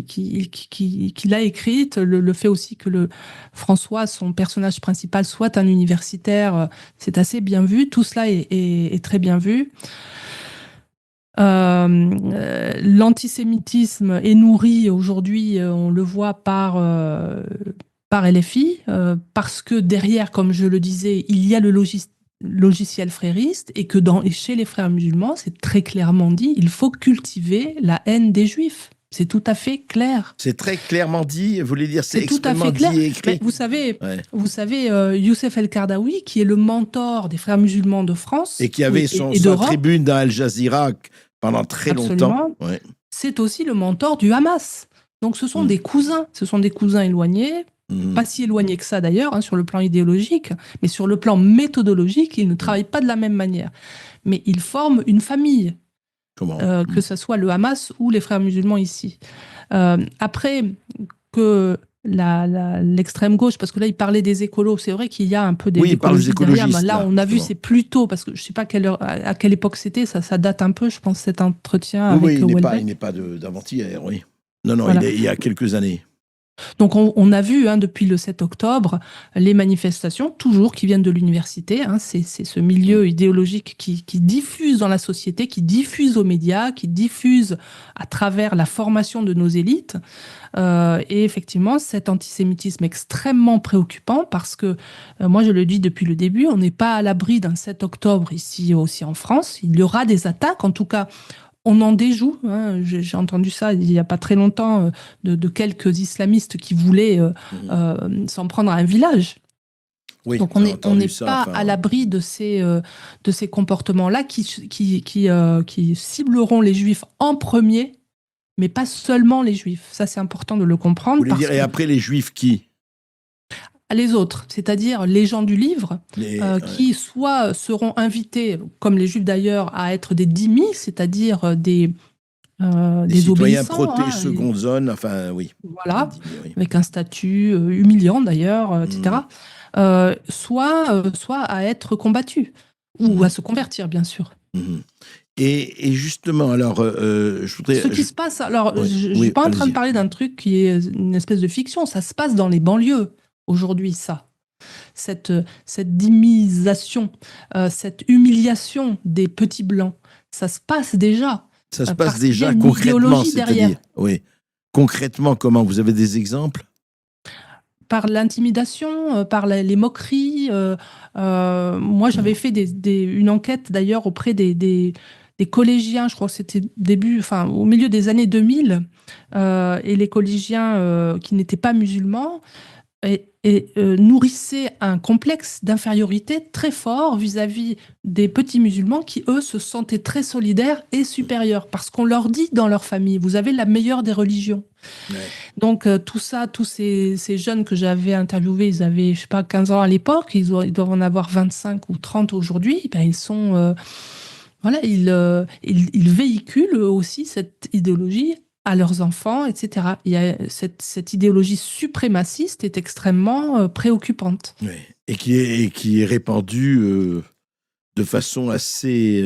qu'il a écrites. Le fait aussi que François, son personnage principal, soit un universitaire, c'est assez bien vu. Tout cela est très bien vu. L'antisémitisme est nourri aujourd'hui, on le voit par LFI, parce que derrière, comme je le disais, il y a le logiciel frériste, et que chez les frères musulmans, c'est très clairement dit, il faut cultiver la haine des juifs. C'est tout à fait clair. C'est très clairement dit, vous voulez dire c'est extrêmement dit et écrit. Mais vous savez, Youssef El-Kardaoui, qui est le mentor des frères musulmans de France et qui avait sa tribune dans Al Jazeera pendant très longtemps. C'est aussi le mentor du Hamas. Donc ce sont des cousins éloignés. Pas si éloignés que ça d'ailleurs, sur le plan idéologique, mais sur le plan méthodologique, ils ne travaillent pas de la même manière. Mais ils forment une famille, que ce soit le Hamas ou les frères musulmans ici. Après, que l'extrême gauche, parce que là, il parlait des écolos, c'est vrai qu'il y a un peu des écologistes derrière, mais là, on a vu, c'est plutôt, parce que je ne sais pas à quelle époque c'était, ça date un peu, je pense, cet entretien avec Houellebecq. Il n'est pas d'avant-hier, oui. Non, voilà. Il y a quelques années. Donc on a vu depuis le 7 octobre les manifestations, toujours qui viennent de l'université. C'est ce milieu idéologique qui diffuse dans la société, qui diffuse aux médias, qui diffuse à travers la formation de nos élites. Et effectivement, cet antisémitisme extrêmement préoccupant parce que, moi je le dis depuis le début, on n'est pas à l'abri d'un 7 octobre ici aussi en France. Il y aura des attaques, en tout cas. On en déjoue. J'ai entendu ça il n'y a pas très longtemps de quelques islamistes qui voulaient s'en prendre à un village. Oui, donc on n'est pas à l'abri de ces comportements-là qui cibleront les juifs en premier, mais pas seulement les juifs. Ça, c'est important de le comprendre. Vous voulez dire, et après les juifs qui ? Les autres, c'est-à-dire les gens du livre, qui soit seront invités, comme les juifs d'ailleurs, à être des dhimmis, c'est-à-dire des citoyens obéissants. Seconde zone, enfin oui. Voilà, avec un statut humiliant d'ailleurs, etc. Soit à être combattus, ou à se convertir, bien sûr. Et justement, alors, je voudrais... Ce qui se passe, alors, je ne suis pas en train de parler d'un truc qui est une espèce de fiction, ça se passe dans les banlieues. Aujourd'hui, cette dhimmisation, cette humiliation des petits blancs, ça se passe déjà. Ça se passe déjà concrètement, c'est-à-dire. Oui. Concrètement, comment ? Vous avez des exemples ? Par l'intimidation, par les moqueries. Moi, j'avais fait une enquête d'ailleurs auprès des collégiens, je crois que c'était au milieu des années 2000, et les collégiens qui n'étaient pas musulmans. Et nourrissait un complexe d'infériorité très fort vis-à-vis des petits musulmans qui, eux, se sentaient très solidaires et supérieurs. Parce qu'on leur dit dans leur famille, vous avez la meilleure des religions. Ouais. Donc tout ça, tous ces jeunes que j'avais interviewés, ils avaient, je sais pas, 15 ans à l'époque, ils doivent en avoir 25 ou 30 aujourd'hui, ils sont... ils véhiculent aussi cette idéologie à leurs enfants, etc. Il y a cette idéologie suprémaciste est extrêmement préoccupante. Oui. Et qui est répandue de façon assez...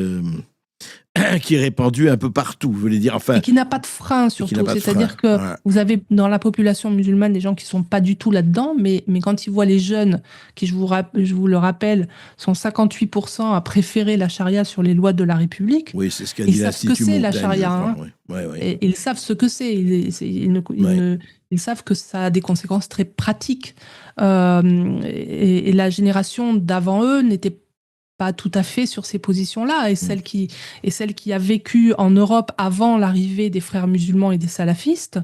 qui est répandue un peu partout, vous voulez dire. Enfin, et qui n'a pas de frein, surtout. C'est-à-dire que vous avez dans la population musulmane des gens qui ne sont pas du tout là-dedans, mais quand ils voient les jeunes, qui, je vous le rappelle, sont 58% à préférer la charia sur les lois de la République. Oui, c'est ce qu'a dit l'Institut Montaigne. Ils savent ce que c'est, la charia. Et ils savent ce que c'est. Ils savent que ça a des conséquences très pratiques. Et la génération d'avant eux n'était pas tout à fait sur ces positions-là, et celle qui a vécu en Europe avant l'arrivée des frères musulmans et des salafistes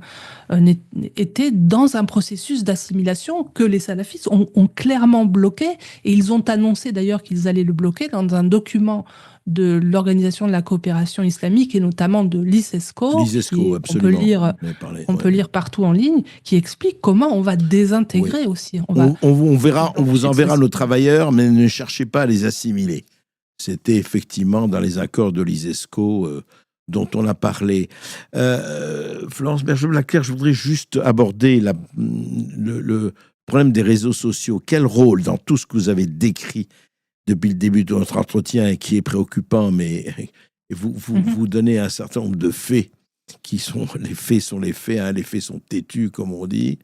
était dans un processus d'assimilation que les salafistes ont clairement bloqué, et ils ont annoncé d'ailleurs qu'ils allaient le bloquer dans un document de l'Organisation de la coopération islamique et notamment de l'ISESCO, qu'on peut lire partout en ligne, qui explique comment on va désintégrer aussi. On vous enverra nos travailleurs, mais ne cherchez pas à les assimiler. C'était effectivement dans les accords de l'ISESCO dont on a parlé. Florence Berger-Blaclair, je voudrais juste aborder le problème des réseaux sociaux. Quel rôle dans tout ce que vous avez décrit depuis le début de notre entretien et qui est préoccupant, mais vous donnez un certain nombre de faits les faits sont les faits, les faits sont têtus, comme on dit.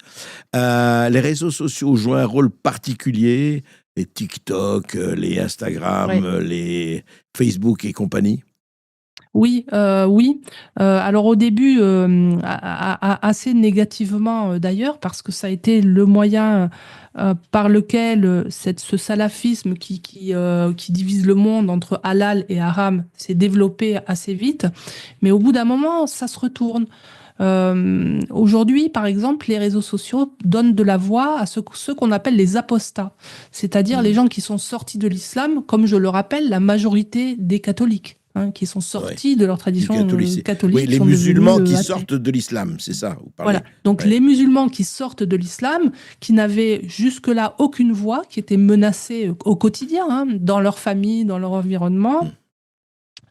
Les réseaux sociaux jouent un rôle particulier, les TikTok, les Instagram, les Facebook et compagnie. Oui. Alors au début, assez négativement d'ailleurs, parce que ça a été le moyen par lequel ce salafisme qui divise le monde entre halal et haram s'est développé assez vite. Mais au bout d'un moment, ça se retourne. Aujourd'hui, par exemple, les réseaux sociaux donnent de la voix à ceux qu'on appelle les apostats, c'est-à-dire les gens qui sont sortis de l'islam, comme je le rappelle, la majorité des catholiques. hein, qui sont sortis de leur tradition catholique. Oui, les sont musulmans devenus, qui athées. sortent de l'islam, c'est ça, vous parlez. Voilà. Donc les musulmans qui sortent de l'islam, qui n'avaient jusque-là aucune voix, qui étaient menacés au quotidien, hein, dans leur famille, dans leur environnement,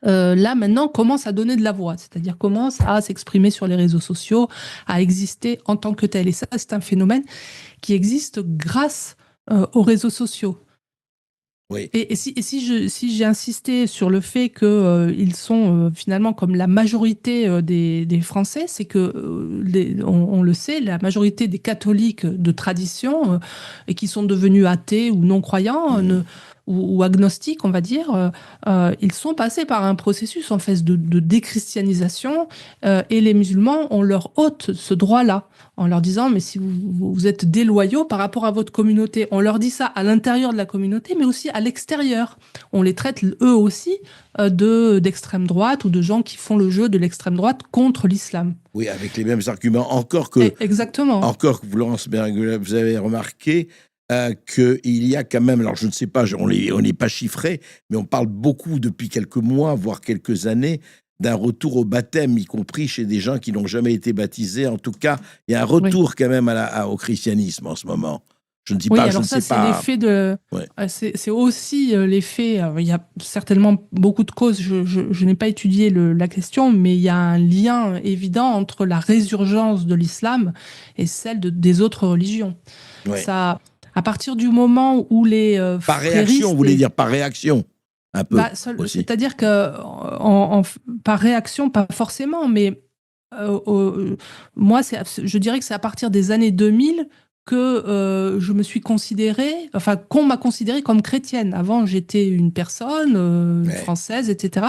là maintenant commencent à donner de la voix, c'est-à-dire commencent à s'exprimer sur les réseaux sociaux, à exister en tant que tel. Et ça, c'est un phénomène qui existe grâce aux réseaux sociaux. Oui. Et si j'ai insisté sur le fait qu'ils sont finalement comme la majorité des Français, c'est que, on le sait, la majorité des catholiques de tradition et qui sont devenus athées ou non-croyants ou agnostiques, on va dire, ils sont passés par un processus en fait de déchristianisation et les musulmans, on leur ôte ce droit-là en leur disant mais si vous êtes déloyaux par rapport à votre communauté. On leur dit ça à l'intérieur de la communauté, mais aussi à l'extérieur. On les traite eux aussi d'extrême droite ou de gens qui font le jeu de l'extrême droite contre l'islam. Oui, avec les mêmes arguments. Encore que, exactement. Encore que Florence Bergula, vous avez remarqué qu'il y a quand même, alors je ne sais pas, on n'est pas chiffré, mais on parle beaucoup depuis quelques mois, voire quelques années, d'un retour au baptême, y compris chez des gens qui n'ont jamais été baptisés. En tout cas, il y a un retour quand même au christianisme en ce moment. Je ne dis pas, alors ça, c'est l'effet de... C'est aussi l'effet... Il y a certainement beaucoup de causes. Je n'ai pas étudié la question, mais il y a un lien évident entre la résurgence de l'islam et celle des autres religions. Ça, à partir du moment où les par réaction, vous voulez dire par réaction un peu c'est-à-dire que par réaction, pas forcément, mais moi, je dirais que c'est à partir des années 2000 que je me suis considérée, enfin qu'on m'a considérée comme chrétienne. Avant, j'étais une personne française, etc.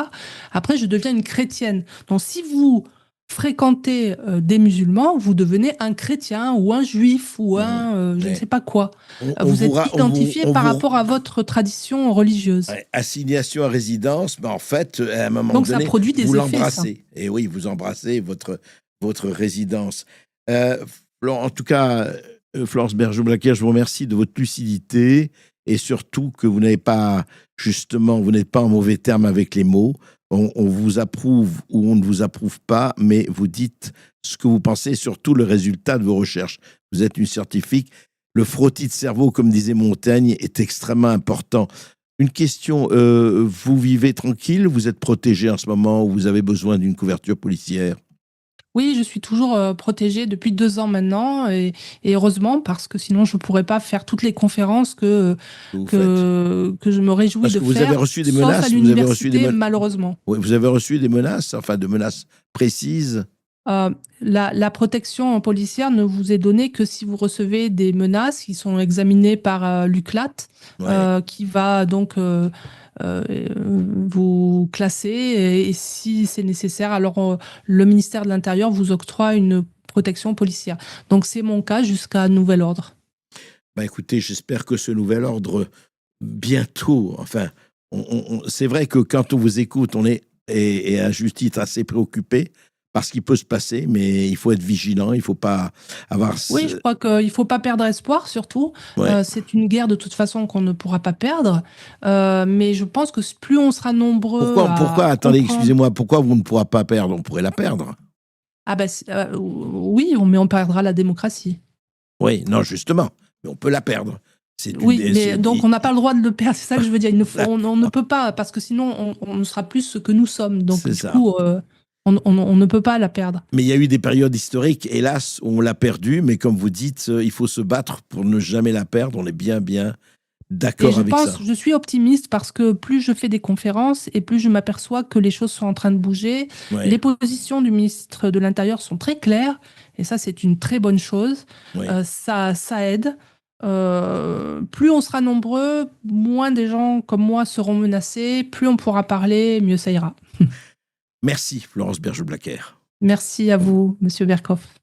Après, je deviens une chrétienne. Donc, si vous fréquentez des musulmans, vous devenez un chrétien ou un juif ou un je ne sais pas quoi. Vous êtes identifié par rapport à votre tradition religieuse. Assignation à résidence, mais en fait, à un moment donc donné, ça produit des vous effets, l'embrassez. Et oui, vous embrassez votre résidence. En tout cas, Florence Bergeau-Blaquière, je vous remercie de votre lucidité et surtout que vous n'êtes pas en mauvais termes avec les mots. On vous approuve ou on ne vous approuve pas, mais vous dites ce que vous pensez, surtout le résultat de vos recherches. Vous êtes une scientifique. Le frottis de cerveau, comme disait Montaigne, est extrêmement important. Une question, vous vivez tranquille, vous êtes protégé en ce moment ou vous avez besoin d'une couverture policière ? Oui, je suis toujours protégée depuis 2 ans maintenant et heureusement parce que sinon je ne pourrais pas faire toutes les conférences que je me réjouis parce de que vous faire. Avez reçu des menaces, sauf à l'université, malheureusement. Oui, vous avez reçu des menaces, enfin de menaces précises. La protection policière ne vous est donnée que si vous recevez des menaces qui sont examinées par l'UCLAT, qui va donc vous classer et si c'est nécessaire, alors le ministère de l'Intérieur vous octroie une protection policière. Donc c'est mon cas jusqu'à nouvel ordre. Écoutez, j'espère que ce nouvel ordre, bientôt, enfin, c'est vrai que quand on vous écoute, on est, et à juste titre, assez préoccupé par ce qui peut se passer, mais il faut être vigilant, il ne faut pas avoir... Oui, je crois qu'il ne faut pas perdre espoir, surtout. C'est une guerre, de toute façon, qu'on ne pourra pas perdre. Mais je pense que plus on sera nombreux... Pourquoi attendez, excusez-moi, pourquoi vous ne pourrez pas perdre ? On pourrait la perdre. Oui, mais on perdra la démocratie. Oui, non, justement, mais on peut la perdre. Mais donc on n'a pas le droit de le perdre, c'est ça que je veux dire. On ne peut pas, parce que sinon on ne sera plus ce que nous sommes. Donc du coup... On ne peut pas la perdre. Mais il y a eu des périodes historiques, hélas, où on l'a perdue, mais comme vous dites, il faut se battre pour ne jamais la perdre. On est bien d'accord avec ça. Je suis optimiste parce que plus je fais des conférences et plus je m'aperçois que les choses sont en train de bouger. Les positions du ministre de l'Intérieur sont très claires et ça, c'est une très bonne chose. Ça aide. Plus on sera nombreux, moins des gens comme moi seront menacés, plus on pourra parler, mieux ça ira. Merci, Florence Bergeau-Blaquière. Merci à vous, Monsieur Berkoff.